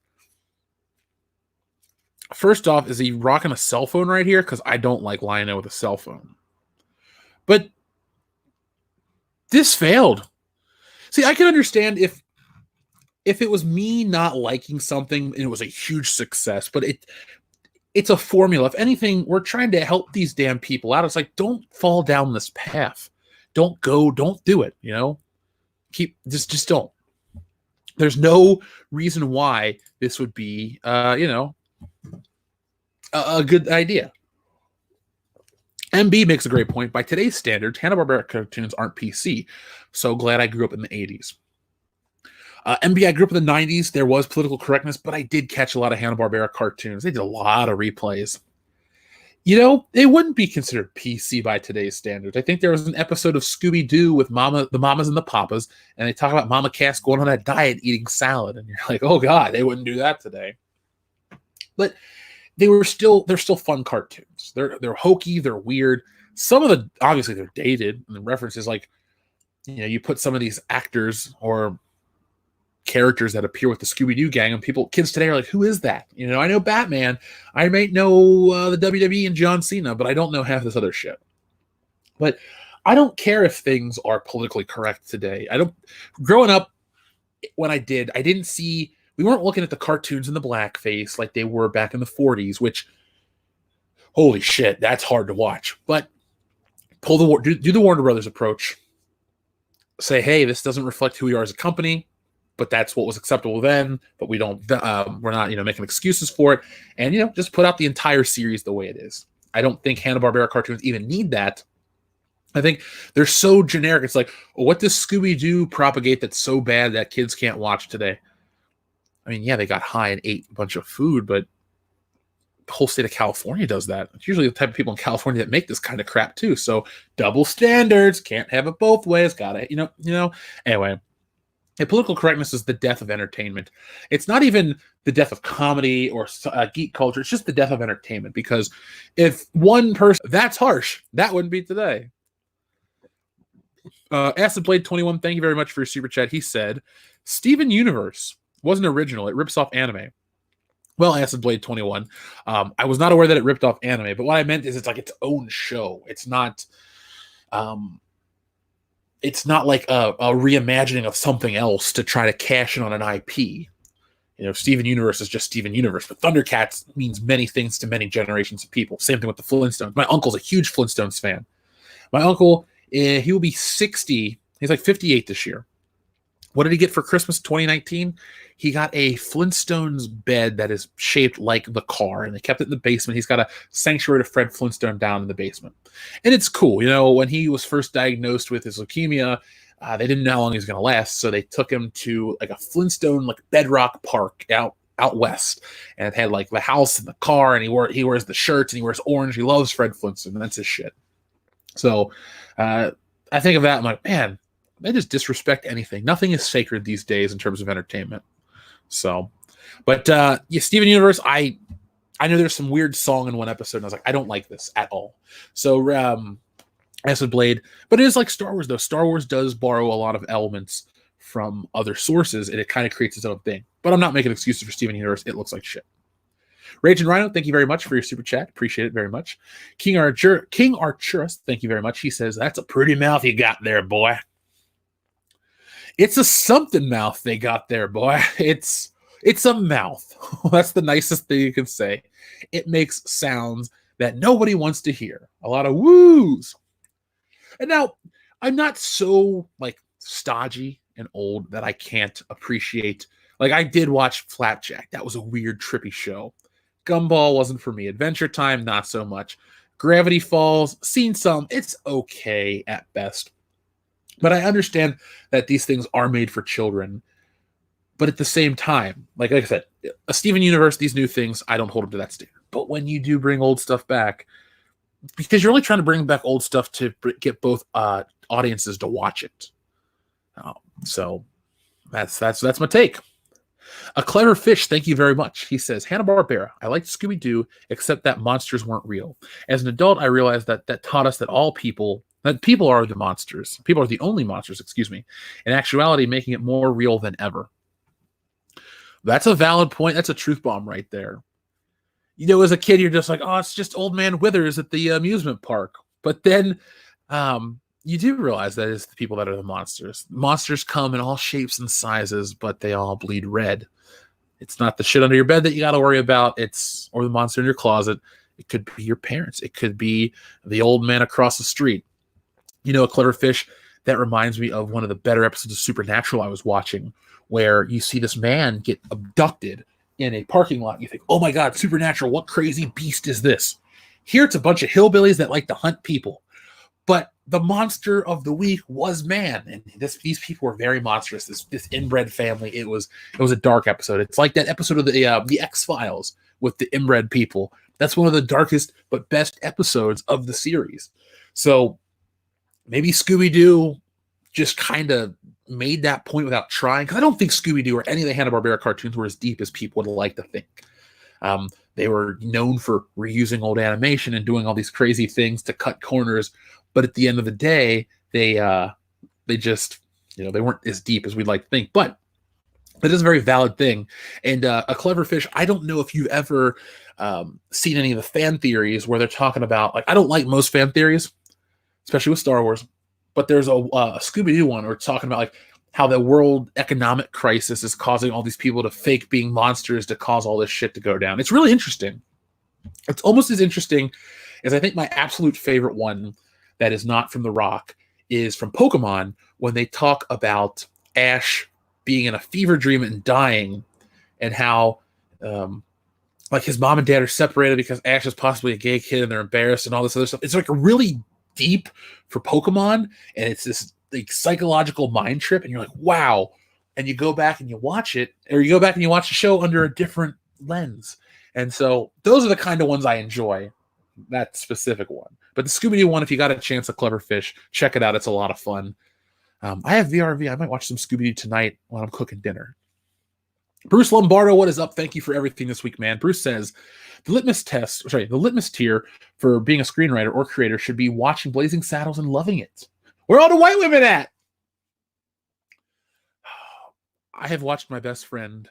First off, is he rocking a cell phone right here? Because I don't like Lion-O with a cell phone. But this failed. See, I can understand if it was me not liking something and it was a huge success, but it's a formula. If anything, we're trying to help these damn people out. It's like, don't fall down this path. Don't do it, just don't. There's no reason why this would be, a good idea. MB makes a great point. By today's standards, Hanna-Barbera cartoons aren't PC. So glad I grew up in the 80s. MB, I grew up in the 90s. There was political correctness, but I did catch a lot of Hanna-Barbera cartoons. They did a lot of replays. They wouldn't be considered PC by today's standards. I think there was an episode of Scooby-Doo with the Mamas and the Papas, and they talk about Mama Cass going on that diet eating salad, and you're like, oh God, they wouldn't do that today. But they're still fun cartoons. They're hokey, they're weird. Some of the, obviously they're dated, and the references like, you put some of these actors or characters that appear with the Scooby-Doo gang, and kids today are like, who is that? I know Batman. I might know the WWE and John Cena, but I don't know half this other shit. But I don't care if things are politically correct today. Growing up, when I didn't see, we weren't looking at the cartoons in the blackface like they were back in the 40s, which, holy shit, that's hard to watch. But do the Warner Brothers approach. say, hey, this doesn't reflect who we are as a company, but that's what was acceptable then, but we're not, making excuses for it. And, just put out the entire series the way it is. I don't think Hanna-Barbera cartoons even need that. I think they're so generic. It's like, what does Scooby-Doo propagate that's so bad that kids can't watch today? I mean, yeah, they got high and ate a bunch of food, but the whole state of California does that. It's usually the type of people in California that make this kind of crap too. So double standards, can't have it both ways. Gotta, Anyway, political correctness is the death of entertainment. It's not even the death of comedy or geek culture. It's just the death of entertainment. Because if one person, that's harsh. That wouldn't be today. Acid Blade 21, thank you very much for your super chat. He said, Steven Universe wasn't original. It rips off anime. Well, Acid Blade 21, I was not aware that it ripped off anime, but what I meant is it's like its own show. It's not like a reimagining of something else to try to cash in on an IP. Steven Universe is just Steven Universe, but Thundercats means many things to many generations of people. Same thing with the Flintstones. My uncle's a huge Flintstones fan. My uncle, he will be 60. He's like 58 this year. What did he get for Christmas 2019? He got a Flintstones bed that is shaped like the car, and they kept it in the basement. He's got a sanctuary to Fred Flintstone down in the basement. And it's cool. When he was first diagnosed with his leukemia, they didn't know how long he was going to last, so they took him to like a Flintstone like bedrock park out west, and it had like the house and the car, and he wears the shirts, and he wears orange. He loves Fred Flintstone, and that's his shit. So I think of that, I'm like, man, they just disrespect anything. Nothing is sacred these days in terms of entertainment. So, but Steven Universe, I know there's some weird song in one episode, and I was like, I don't like this at all. So, Acid Blade, but it is like Star Wars, though. Star Wars does borrow a lot of elements from other sources, and it kind of creates its own thing. But I'm not making excuses for Steven Universe. It looks like shit. Rage and Rhino, thank you very much for your super chat. Appreciate it very much. King Archurus, thank you very much. He says, that's a pretty mouth you got there, boy. It's a something mouth they got there, boy. It's a mouth. That's the nicest thing you can say. It makes sounds that nobody wants to hear. A lot of woos. And now, I'm not so like stodgy and old that I can't appreciate. Like, I did watch Flapjack. That was a weird, trippy show. Gumball wasn't for me. Adventure Time, not so much. Gravity Falls, seen some. It's okay at best. But I understand that these things are made for children. But at the same time, like I said, a Steven Universe, these new things, I don't hold them to that standard. But when you do bring old stuff back, because you're only trying to bring back old stuff to get both audiences to watch it. So that's my take. A Clever Fish, thank you very much. He says, Hanna-Barbera, I liked Scooby-Doo, except that monsters weren't real. As an adult, I realized that taught us that people are the monsters. People are the only monsters, excuse me. In actuality, making it more real than ever. That's a valid point. That's a truth bomb right there. As a kid, you're just like, oh, it's just Old Man Withers at the amusement park. But then you do realize that it's the people that are the monsters. Monsters come in all shapes and sizes, but they all bleed red. It's not the shit under your bed that you got to worry about. Or the monster in your closet. It could be your parents. It could be the old man across the street. A Clever Fish, that reminds me of one of the better episodes of Supernatural I was watching, where you see this man get abducted in a parking lot. You think, oh my God, Supernatural, what crazy beast is this? Here it's a bunch of hillbillies that like to hunt people. But the monster of the week was man. And these people were very monstrous, this inbred family. It was a dark episode. It's like that episode of the X-Files with the inbred people. That's one of the darkest but best episodes of the series. So maybe Scooby-Doo just kind of made that point without trying. Because I don't think Scooby-Doo or any of the Hanna-Barbera cartoons were as deep as people would like to think. They were known for reusing old animation and doing all these crazy things to cut corners. But at the end of the day, they just, they weren't as deep as we'd like to think. But that is a very valid thing. And A Clever Fish, I don't know if you've ever seen any of the fan theories where they're talking about, like, I don't like most fan theories, especially with Star Wars, but there's a Scooby-Doo one where it's talking about like how the world economic crisis is causing all these people to fake being monsters to cause all this shit to go down. It's really interesting. It's almost as interesting as I think my absolute favorite one that is not from The Rock is from Pokemon when they talk about Ash being in a fever dream and dying, and how like his mom and dad are separated because Ash is possibly a gay kid and they're embarrassed and all this other stuff. It's like a really deep for Pokemon, and it's this like psychological mind trip, and you're like, wow. And you go back and you watch it, or you go back and you watch the show under a different lens. And so those are the kind of ones I enjoy, that specific one. But the Scooby-Doo one, if you got a chance, a Clever Fish, check it out. It's a lot of fun. I have VRV. I might watch some Scooby-Doo tonight while I'm cooking dinner. Bruce Lombardo, what is up? Thank you for everything this week, man. Bruce says, the litmus tier for being a screenwriter or creator should be watching Blazing Saddles and loving it. Where are all the white women at? I have watched my best friend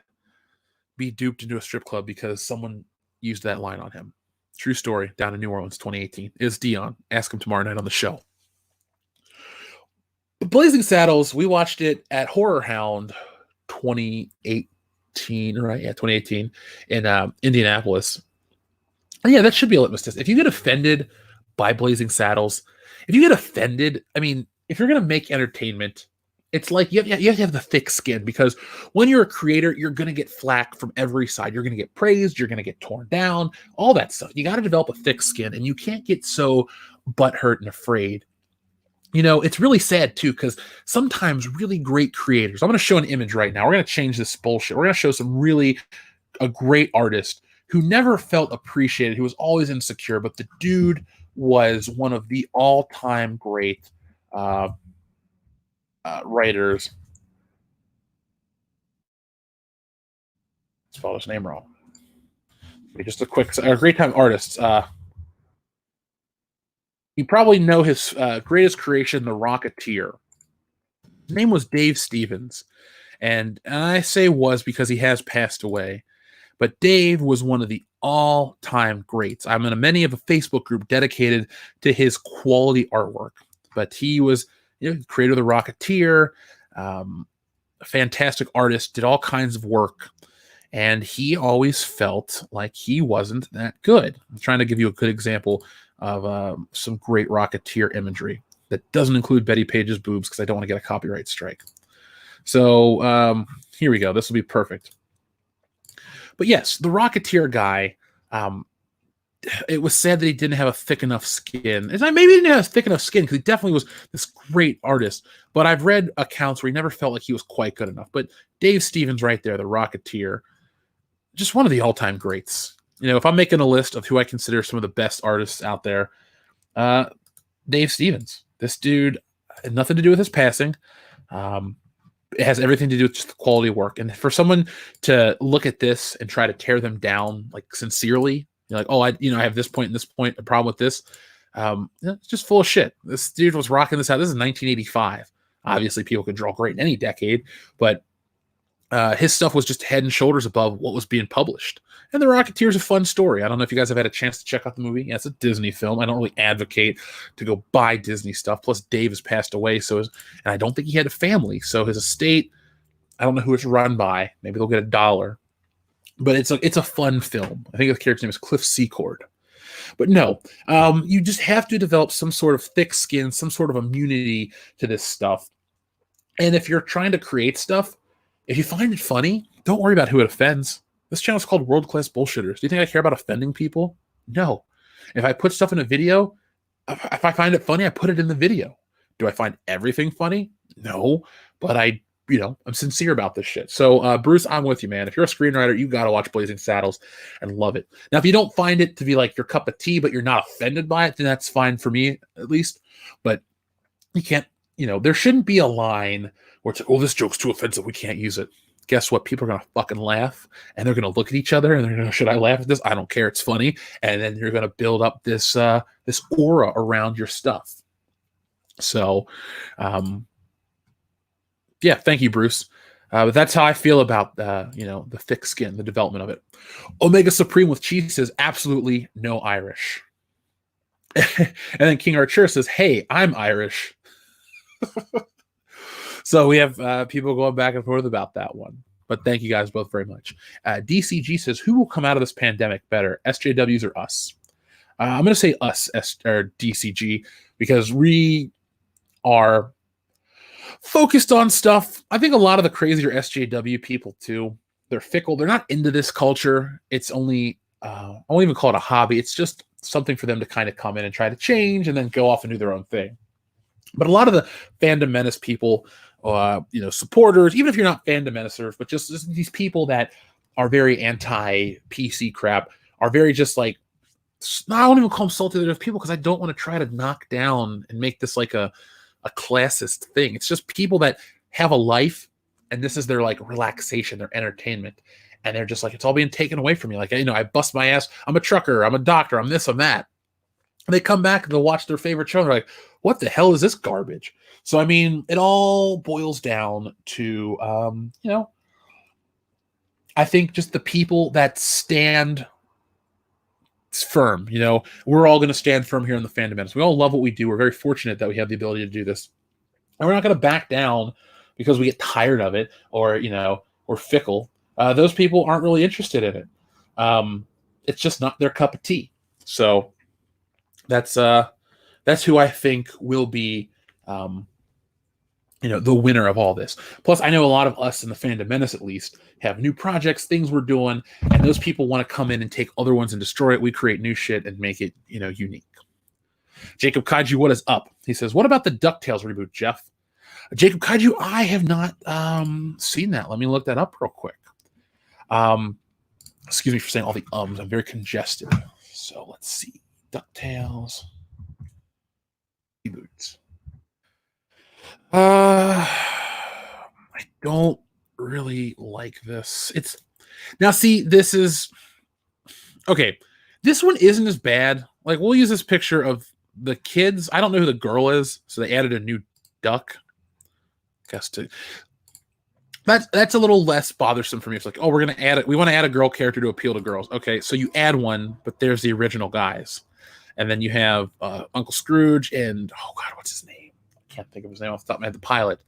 be duped into a strip club because someone used that line on him. True story, down in New Orleans, 2018. It's Dion. Ask him tomorrow night on the show. But Blazing Saddles, we watched it at Horror Hound 2018, right? Yeah, 2018 in Indianapolis. And yeah, that should be a litmus test. If you get offended by Blazing Saddles, if you get offended, I mean, if you're going to make entertainment, it's like you have to have the thick skin, because when you're a creator, you're going to get flack from every side. You're going to get praised. You're going to get torn down, all that stuff. You got to develop a thick skin, and you can't get so butthurt and afraid. You know, it's really sad, too, because sometimes really great creators, I'm going to show an image right now. We're going to change this bullshit. We're going to show a great artist who never felt appreciated, who was always insecure, but the dude was one of the all-time great writers. Spell his name wrong. Just a great time artists. You probably know his greatest creation, The Rocketeer. His name was Dave Stevens, and I say was because he has passed away. But Dave was one of the all-time greats. I'm in a Facebook group dedicated to his quality artwork. But he was, creator of The Rocketeer, a fantastic artist, did all kinds of work, and he always felt like he wasn't that good. I'm trying to give you a good example of some great Rocketeer imagery that doesn't include Betty Page's boobs, because I don't want to get a copyright strike. So here we go. This will be perfect. But yes, the Rocketeer guy, it was sad that he didn't have a thick enough skin. And maybe he didn't have a thick enough skin, because he definitely was this great artist. But I've read accounts where he never felt like he was quite good enough. But Dave Stevens right there, the Rocketeer, just one of the all-time greats. If I'm making a list of who I consider some of the best artists out there, Dave Stevens. This dude had nothing to do with his passing. It has everything to do with just the quality of work. And for someone to look at this and try to tear them down, like, sincerely, like, oh, I have this point and this point, a problem with this. It's just full of shit. This dude was rocking this out. This is 1985. Obviously, people could draw great in any decade, but his stuff was just head and shoulders above what was being published. And The Rocketeer is a fun story. I don't know if you guys have had a chance to check out the movie. Yeah, it's a Disney film. I don't really advocate to go buy Disney stuff. Plus, Dave has passed away, and I don't think he had a family. So his estate, I don't know who it's run by. Maybe they'll get $1. But it's a fun film. I think the character's name is Cliff Secord. But no, you just have to develop some sort of thick skin, some sort of immunity to this stuff. And if you're trying to create stuff, if you find it funny, don't worry about who it offends. This channel is called World Class Bullshitters. Do you think I care about offending people? No. If I put stuff in a video, if I find it funny, I put it in the video. Do I find everything funny? No. But I'm sincere about this shit. So, Bruce, I'm with you, man. If you're a screenwriter, you got to watch Blazing Saddles and love it. Now, if you don't find it to be like your cup of tea, but you're not offended by it, then that's fine for me, at least. But you can't, there shouldn't be a line where it's like, oh, this joke's too offensive, we can't use it. Guess what? People are going to fucking laugh, and they're going to look at each other, and they're going to, should I laugh at this? I don't care. It's funny. And then you're going to build up this aura around your stuff. So, yeah, thank you, Bruce. But that's how I feel about the thick skin, the development of it. Omega Supreme with Cheese says absolutely no Irish. And then King Archer says, hey, I'm Irish. So we have people going back and forth about that one. But thank you guys both very much. DCG says, who will come out of this pandemic better, SJWs or us? I'm going to say us, or DCG, because we are focused on stuff. I think a lot of the crazier SJW people too, they're fickle. They're not into this culture. It's only, I won't even call it a hobby. It's just something for them to kind of come in and try to change and then go off and do their own thing. But a lot of the Fandom Menace people, supporters, even if you're not Fandom Menacers, but just these people that are very anti-PC crap, are very just like, I don't even call them salty people because I don't want to try to knock down and make this like a classist thing. It's just people that have a life and this is their like relaxation, their entertainment. And they're just like, it's all being taken away from me. Like, I bust my ass. I'm a trucker. I'm a doctor. I'm this, I'm that. And they come back and they'll watch their favorite show. And they're like, what the hell is this garbage? So, I mean, it all boils down to, I think just the people that stand firm. We're all going to stand firm here in the Fandom Menace. We all love what we do. We're very fortunate that we have the ability to do this. And we're not going to back down because we get tired of it or, we're fickle. Those people aren't really interested in it. It's just not their cup of tea. So that's who I think will be, the winner of all this. Plus, I know a lot of us in the Fandom Menace, at least, have new projects, things we're doing, and those people want to come in and take other ones and destroy it. We create new shit and make it, unique. Jacob Kaiju, what is up? He says, what about the DuckTales reboot, Jeff? Jacob Kaiju, I have not seen that. Let me look that up real quick. Excuse me for saying all the ums. I'm very congested. So let's see. DuckTales reboots. I don't really like this. This is okay. This one isn't as bad. Like, we'll use this picture of the kids. I don't know who the girl is, so they added a new duck. That's a little less bothersome for me. It's like, oh, we're gonna add it. We want to add a girl character to appeal to girls. Okay, so you add one, but there's the original guys, and then you have Uncle Scrooge and what's his name? I can't think of his name off the top of my head. The pilot.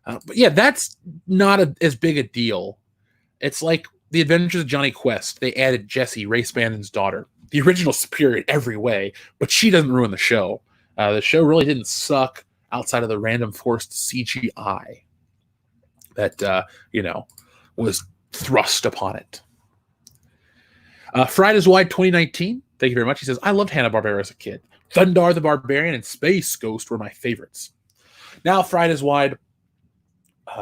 But yeah, that's not as big a deal. It's like the Adventures of Johnny Quest. They added Jessie, Race Bandon's daughter. The original superior in every way, but she doesn't ruin the show. The show really didn't suck outside of the random forced CGI that, was thrust upon it. Fried is Wide 2019. Thank you very much. He says, I loved Hanna-Barbera as a kid. Thundar the Barbarian and Space Ghost were my favorites. Now, Fried is Wide.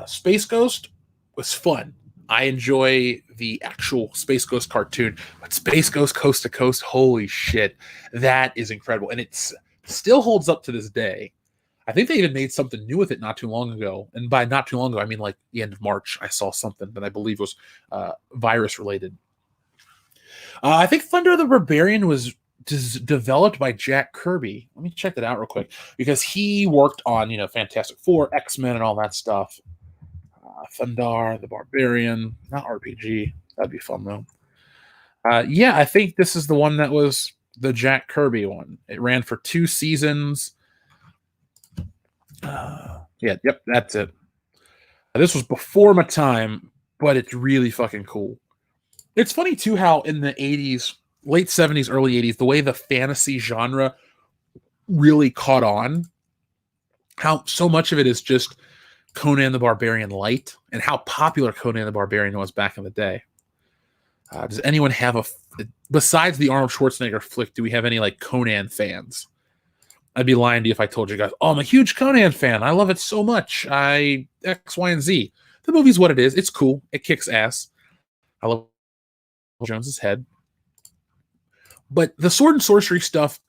Space Ghost was fun. I enjoy the actual Space Ghost cartoon, but Space Ghost Coast to Coast, holy shit, that is incredible. And it still holds up to this day. I think they even made something new with it not too long ago. And by not too long ago, I mean like the end of March, I saw something that I believe was virus related. I think Thunder the Barbarian was developed by Jack Kirby. Let me check that out real quick because he worked on, Fantastic Four, X-Men, and all that stuff. Thundar the Barbarian, not RPG. That'd be fun though. Yeah, I think this is the one that was the Jack Kirby one. It ran for 2 seasons. Yep, that's it. This was before my time, but it's really fucking cool. It's funny too how in the 80s, late 70s, early 80s, the way the fantasy genre really caught on, how so much of it is just Conan the Barbarian light, and how popular Conan the Barbarian was back in the day. Does anyone have besides the Arnold Schwarzenegger flick, do we have any like Conan fans? I'd be lying to you if I told you guys, oh, I'm a huge Conan fan. I love it so much. X, Y, and Z. The movie's what it is. It's cool. It kicks ass. I love Jones's head. But the sword and sorcery stuff,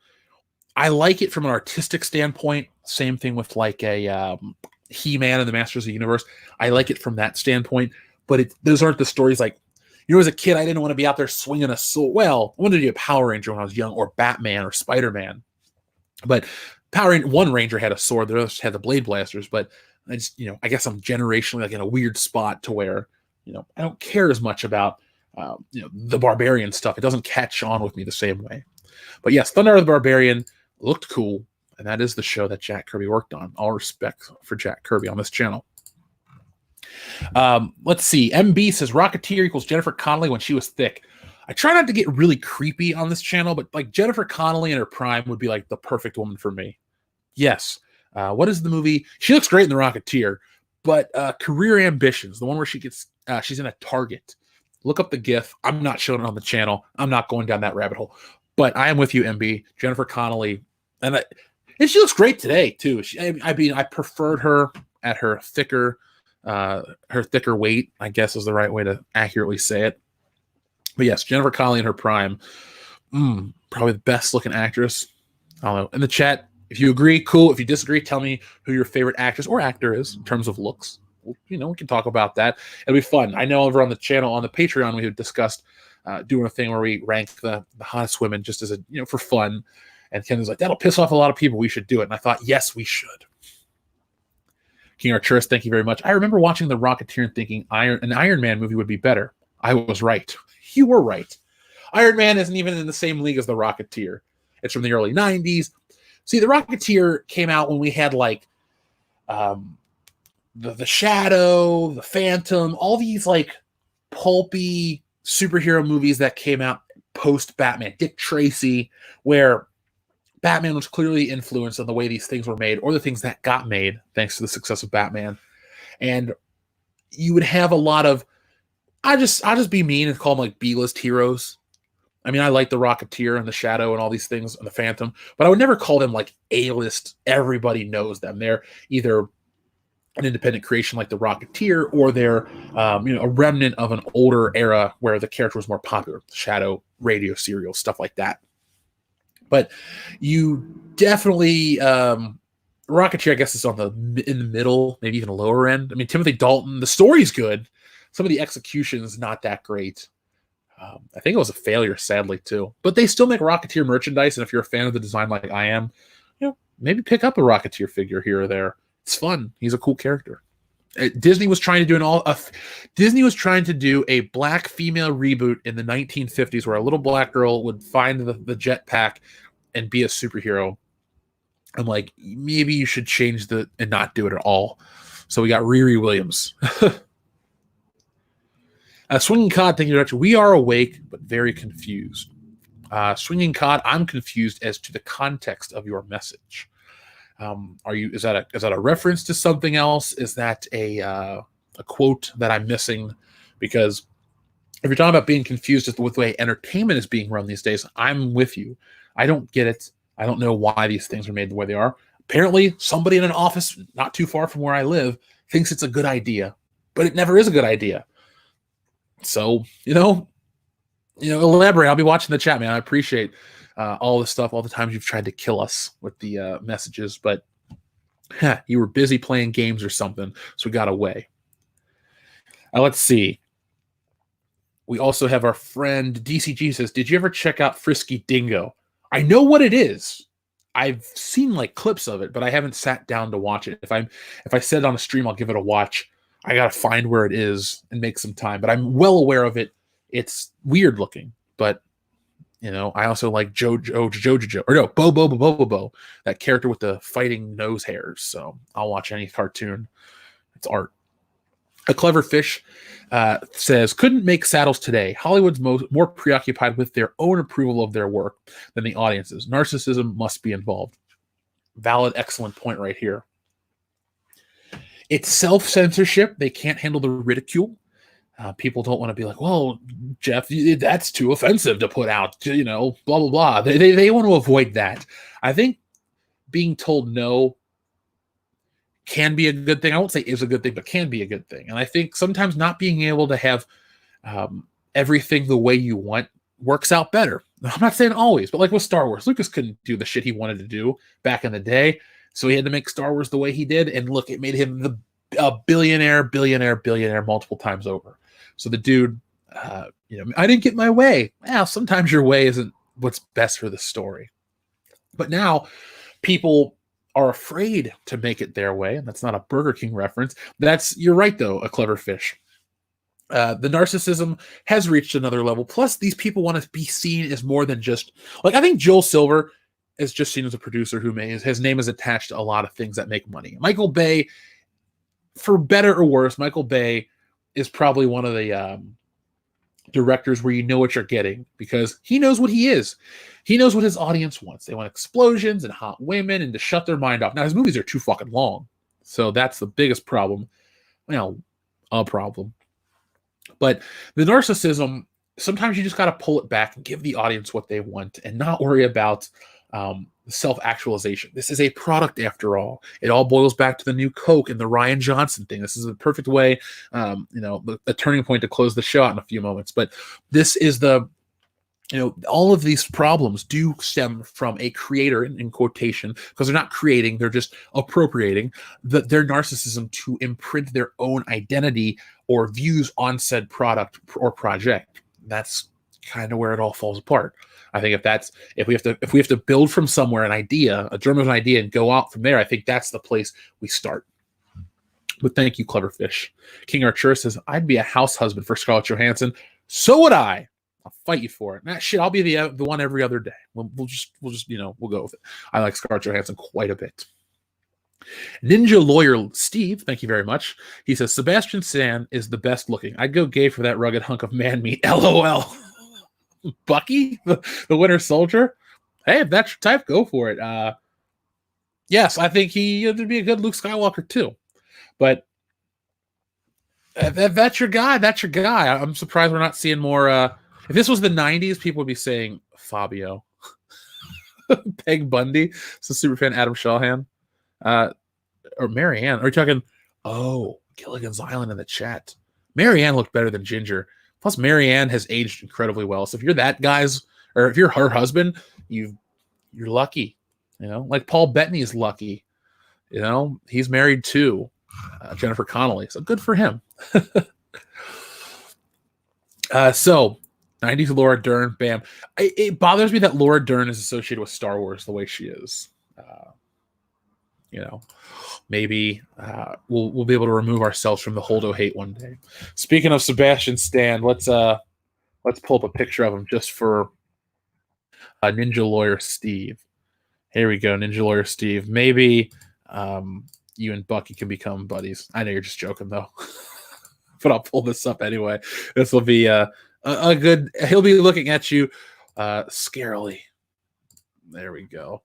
I like it from an artistic standpoint. Same thing with like a He-Man and the Masters of the Universe. I like it from that standpoint. But those aren't the stories like, as a kid, I didn't want to be out there swinging a sword. Well, I wanted to be a Power Ranger when I was young, or Batman or Spider-Man. But one Ranger had a sword, the others had the blade blasters. But I just, I guess I'm generationally like in a weird spot to where, I don't care as much about, the barbarian stuff. It doesn't catch on with me the same way. But yes, Thunder the Barbarian looked cool, and that is the show that Jack Kirby worked on. All respect for Jack Kirby on this channel. Let's see. MB says Rocketeer equals Jennifer Connelly when she was thick. I try not to get really creepy on this channel, but like Jennifer Connelly in her prime would be like the perfect woman for me. Yes, What is the movie? She looks great in The Rocketeer, but Career Ambitions, the one where she's in a Target. Look up the GIF. I'm not showing it on the channel. I'm not going down that rabbit hole. But I am with you, MB. Jennifer Connelly, and she looks great today too. I preferred her at her thicker weight, I guess is the right way to accurately say it. But yes, Jennifer Connelly in her prime, probably the best looking actress. I don't know. In the chat, if you agree, cool. If you disagree, tell me who your favorite actress or actor is in terms of looks. We can talk about that. It'll be fun. I know over on the channel, on the Patreon, we have discussed doing a thing where we rank the hottest women just as for fun. And Ken was like, that'll piss off a lot of people. We should do it. And I thought, yes, we should. King Arturus, thank you very much. I remember watching The Rocketeer and thinking an Iron Man movie would be better. I was right. You were right. Iron Man isn't even in the same league as The Rocketeer. It's from the early 90s. See, The Rocketeer came out when we had like the Shadow, the Phantom, all these like pulpy superhero movies that came out post Batman. Dick Tracy, where Batman was clearly influenced on the way these things were made, or the things that got made thanks to the success of Batman. And you would have a lot of, I'll just be mean and call them like B-list heroes. I mean, I like the Rocketeer and the Shadow and all these things and the Phantom, but I would never call them like A-list. Everybody knows them. They're either an independent creation like the Rocketeer, or they're a remnant of an older era where the character was more popular. Shadow, radio serials, stuff like that. But you definitely Rocketeer, I guess, is in the middle, maybe even a lower end. I mean, Timothy Dalton, the story's good. Some of the execution is not that great. I think it was a failure, sadly, too. But they still make Rocketeer merchandise, and if you're a fan of the design like I am, maybe pick up a Rocketeer figure here or there. It's fun. He's a cool character. Disney was trying to do a black female reboot in the 1950s where a little black girl would find the jetpack and be a superhero. I'm like, maybe you should change and not do it at all. So we got Riri Williams. Swinging Cod, thank you very much. We are awake, but very confused. Swinging Cod, I'm confused as to the context of your message. Is that a reference to something else? Is that a quote that I'm missing? Because if you're talking about being confused with the way entertainment is being run these days, I'm with you. I don't get it. I don't know why these things are made the way they are. Apparently, somebody in an office not too far from where I live thinks it's a good idea, but it never is a good idea. So, elaborate. I'll be watching the chat, man. I appreciate all the stuff, all the times you've tried to kill us with the messages, but you were busy playing games or something, so we got away. Let's see. We also have our friend DCG says, did you ever check out Frisky Dingo? I know what it is. I've seen like clips of it, but I haven't sat down to watch it. If I set it on a stream, I'll give it a watch. I got to find where it is and make some time, but I'm well aware of it. It's weird looking, but I also like Bo, that character with the fighting nose hairs. So I'll watch any cartoon. It's art. A Clever Fish says, couldn't make saddles today. Hollywood's more preoccupied with their own approval of their work than the audience's. Narcissism must be involved. Valid, excellent point right here. It's self-censorship. They can't handle the ridicule. People don't want to be like, well, Jeff, that's too offensive to put out, blah, blah, blah. They want to avoid that. I think being told no can be a good thing. I won't say is a good thing, but can be a good thing. And I think sometimes not being able to have everything the way you want works out better. I'm not saying always, but like with Star Wars, Lucas couldn't do the shit he wanted to do back in the day. So he had to make Star Wars the way he did. And look, it made him a billionaire multiple times over. So the dude, I didn't get my way. Well, sometimes your way isn't what's best for the story. But now people are afraid to make it their way. And that's not a Burger King reference. You're right, though, A Clever Fish. The narcissism has reached another level. Plus, these people want to be seen as more than just, like, I think Joel Silver is just seen as a producer his name is attached to a lot of things that make money. Michael Bay, for better or worse, Michael Bay is probably one of the directors where you know what you're getting, because he knows what he is. He knows what his audience wants. They want explosions and hot women and to shut their mind off. Now, his movies are too fucking long. So that's the biggest problem. A problem. But the narcissism, sometimes you just got to pull it back and give the audience what they want and not worry about self-actualization. This is a product after all. It all boils back to the new Coke and the Rian Johnson thing. This is a perfect way, the turning point to close the show out in a few moments. But this is all of these problems do stem from a creator, in quotation, because they're not creating, they're just appropriating their narcissism to imprint their own identity or views on said product or project. That's kind of where it all falls apart. I think if we have to build from somewhere a germ of an idea, and go out from there, I think that's the place we start. But thank you, Clever Fish. King Archer says, I'd be a house husband for Scarlett Johansson. So would I. I'll fight you for it. Nah, shit, I'll be the one every other day. We'll go with it. I like Scarlett Johansson quite a bit. Ninja Lawyer Steve, thank you very much. He says, Sebastian Stan is the best looking. I'd go gay for that rugged hunk of man meat. LOL. Bucky, the Winter Soldier. Hey, if that's your type, go for it. Yes, I think he'd be a good Luke Skywalker too. But if that's your guy, that's your guy. I'm surprised we're not seeing more. If this was the 90s, people would be saying Fabio. Peg Bundy. So super fan Adam Shawhan. Or Marianne. Are you talking? Oh, Gilligan's Island in the chat. Marianne looked better than Ginger. Plus, Marianne has aged incredibly well. So if you're that guy's, or if you're her husband, you're lucky. Like Paul Bettany is lucky. He's married to Jennifer Connelly. So good for him. So 90s Laura Dern, bam. It bothers me that Laura Dern is associated with Star Wars the way she is. Maybe we'll be able to remove ourselves from the Holdo hate one day. Speaking of Sebastian Stan, let's pull up a picture of him just for Ninja Lawyer Steve. Here we go, Ninja Lawyer Steve. Maybe you and Bucky can become buddies. I know you're just joking though, but I'll pull this up anyway. This will be a good. He'll be looking at you scarily. There we go.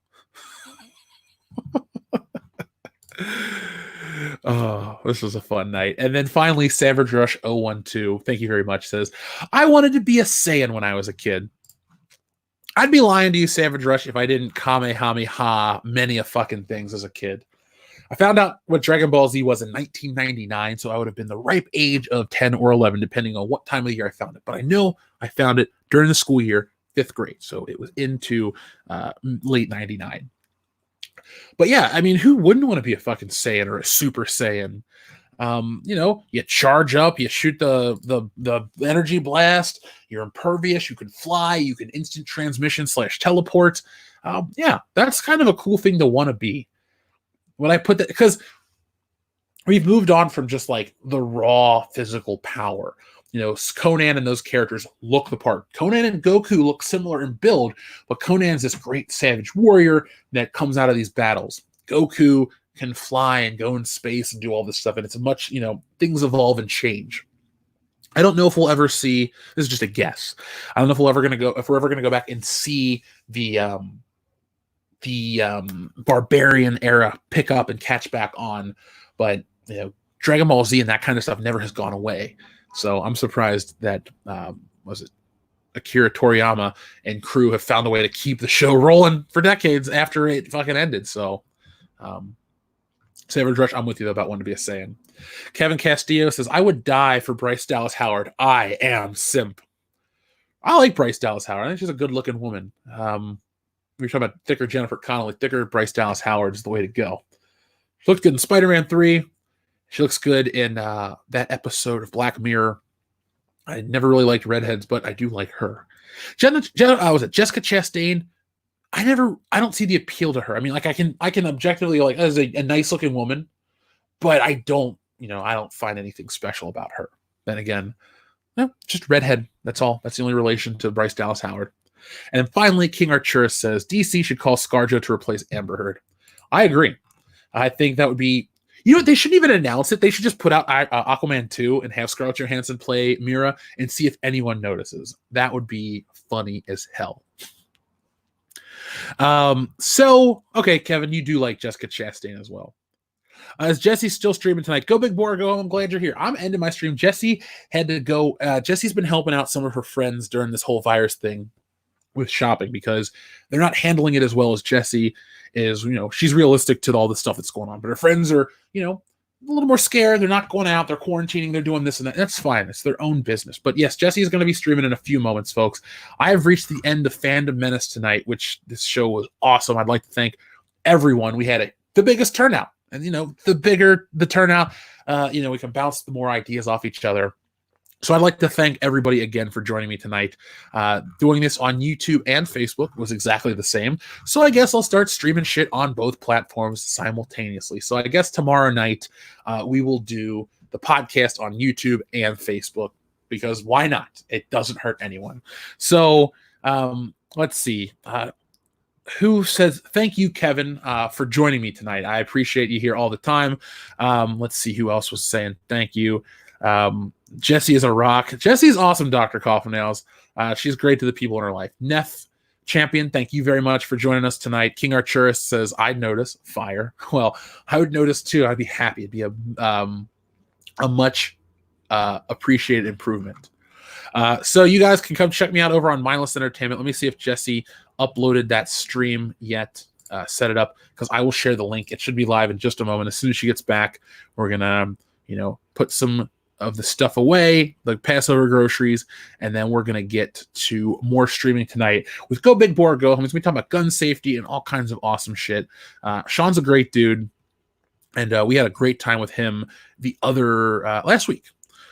Oh, this was a fun night. And then finally, Savage Rush 012, thank you very much, says, I wanted to be a Saiyan when I was a kid. I'd be lying to you, Savage Rush, if I didn't Kamehameha many a fucking things as a kid. I found out what Dragon Ball Z was in 1999, so I would have been the ripe age of 10 or 11, depending on what time of the year I found it. But I know I found it during the school year, 5th grade, so it was into late 99. But yeah, I mean, who wouldn't want to be a fucking Saiyan or a Super Saiyan? You charge up, you shoot the energy blast, you're impervious, you can fly, you can instant transmission / teleport. Yeah, that's kind of a cool thing to want to be. When I put that, because we've moved on from just like the raw physical power. Conan and those characters look the part. Conan and Goku look similar in build, but Conan's this great savage warrior that comes out of these battles. Goku can fly and go in space and do all this stuff, and it's a much, things evolve and change. I don't know if we'll ever see, this is just a guess, I don't know if we're ever gonna go back and see the barbarian era pick up and catch back on, but Dragon Ball Z and that kind of stuff never has gone away. So I'm surprised that Akira Toriyama and crew have found a way to keep the show rolling for decades after it fucking ended. So Savage Rush, I'm with you about wanting to be a Saiyan. Kevin Castillo says, I would die for Bryce Dallas Howard. I am simp. I like Bryce Dallas Howard. I think she's a good looking woman. We were talking about thicker Jennifer Connelly, thicker Bryce Dallas Howard is the way to go. She looked good in Spider-Man 3. She looks good in that episode of Black Mirror. I never really liked redheads, but I do like her. Jessica Chastain? I don't see the appeal to her. I mean, like I can objectively like as a nice looking woman, but I don't find anything special about her. Then again, no, just redhead. That's all. That's the only relation to Bryce Dallas Howard. And then finally, King Arturus says DC should call ScarJo to replace Amber Heard. I agree. I think that would be. You know what? They shouldn't even announce it. They should just put out Aquaman 2 and have Scarlett Johansson play Mira and see if anyone notices. That would be funny as hell. Okay, Kevin, you do like Jessica Chastain as well. Is Jesse still streaming tonight? Go Big Boar, go home. I'm glad you're here. I'm ending my stream. Jesse had to go. Jesse's been helping out some of her friends during this whole virus thing with shopping because they're not handling it as well as Jesse is. You know, she's realistic to all the stuff that's going on, but her friends are, you know, a little more scared. They're not going out. They're quarantining. They're doing this and that. That's fine. It's their own business. But yes, Jesse is going to be streaming in a few moments, folks. I have reached the end of Fandom Menace tonight, which this show was awesome. I'd like to thank everyone. We had the biggest turnout. And, you know, the bigger the turnout, you know, we can bounce the more ideas off each other. So I'd like to thank everybody again for joining me tonight. Doing this on YouTube and Facebook was exactly the same. So I guess I'll start streaming shit on both platforms simultaneously. So I guess tomorrow night we will do the podcast on YouTube and Facebook because why not? It doesn't hurt anyone. So let's see. Who says thank you, Kevin, for joining me tonight. I appreciate you here all the time. Let's see who else was saying thank you. Jesse is a rock. Jesse's awesome, Dr. Coffin Nails. She's great to the people in her life. Neff Champion, thank you very much for joining us tonight. King Arturus says, I'd notice. Fire. Well, I would notice too. I'd be happy. It'd be a much appreciated improvement. So you guys can come check me out over on Mindless Entertainment. Let me see if Jesse uploaded that stream yet. Set it up because I will share the link. It should be live in just a moment. As soon as she gets back, we're gonna, you know, put some of the stuff away, like Passover groceries, and then we're gonna get to more streaming tonight with Go Big Boar, Go Home. We're talking about gun safety and all kinds of awesome shit. Sean's a great dude, and we had a great time with him the other last week.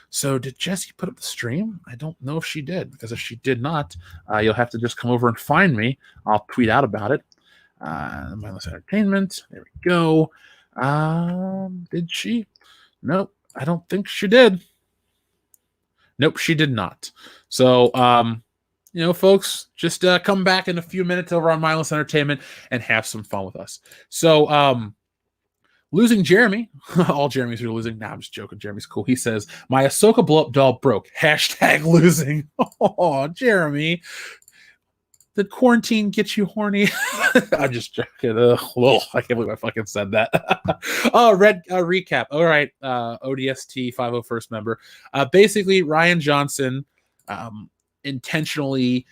So did Jessie put up the stream? I don't know if she did, because if she did not, you'll have to just come over and find me. I'll tweet out about it. Mindless Entertainment. There we go. Did she? Nope. I don't think she did. Nope, she did not. So, you know, folks, just come back in a few minutes over on Mindless Entertainment and have some fun with us. So, losing Jeremy. All Jeremys are losing. Nah, I'm just joking. Jeremy's cool. He says, my Ahsoka blow-up doll broke. Hashtag losing. Oh, Jeremy. Did quarantine get you horny? I'm just joking. Whoa, I can't believe I fucking said that. Oh, recap. All right. ODST 501st member. Basically, Rian Johnson intentionally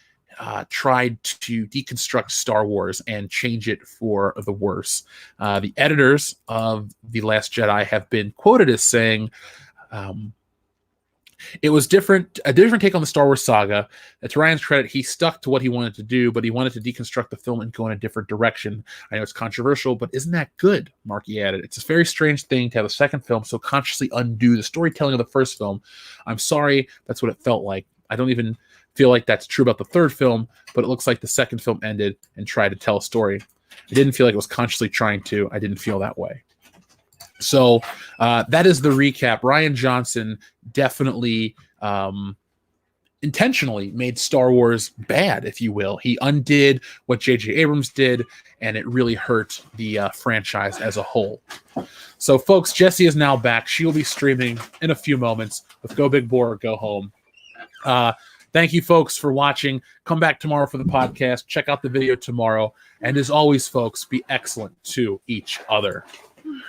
tried to deconstruct Star Wars and change it for the worse. The editors of The Last Jedi have been quoted as saying, it was a different take on the Star Wars saga. To Ryan's credit, he stuck to what he wanted to do, but he wanted to deconstruct the film and go in a different direction. I know it's controversial, but isn't that good? Marky added. It's a very strange thing to have a second film so consciously undo the storytelling of the first film. I'm sorry, that's what it felt like. I don't even feel like that's true about the third film, but it looks like the second film ended and tried to tell a story. I didn't feel like it was consciously trying to. I didn't feel that way. So that is the recap. Rian Johnson definitely intentionally made Star Wars bad, if you will. He undid what J.J. Abrams did, and it really hurt the franchise as a whole. So, folks, Jessie is now back. She will be streaming in a few moments with Go Big Boar or Go Home. Thank you, folks, for watching. Come back tomorrow for the podcast. Check out the video tomorrow. And as always, folks, be excellent to each other.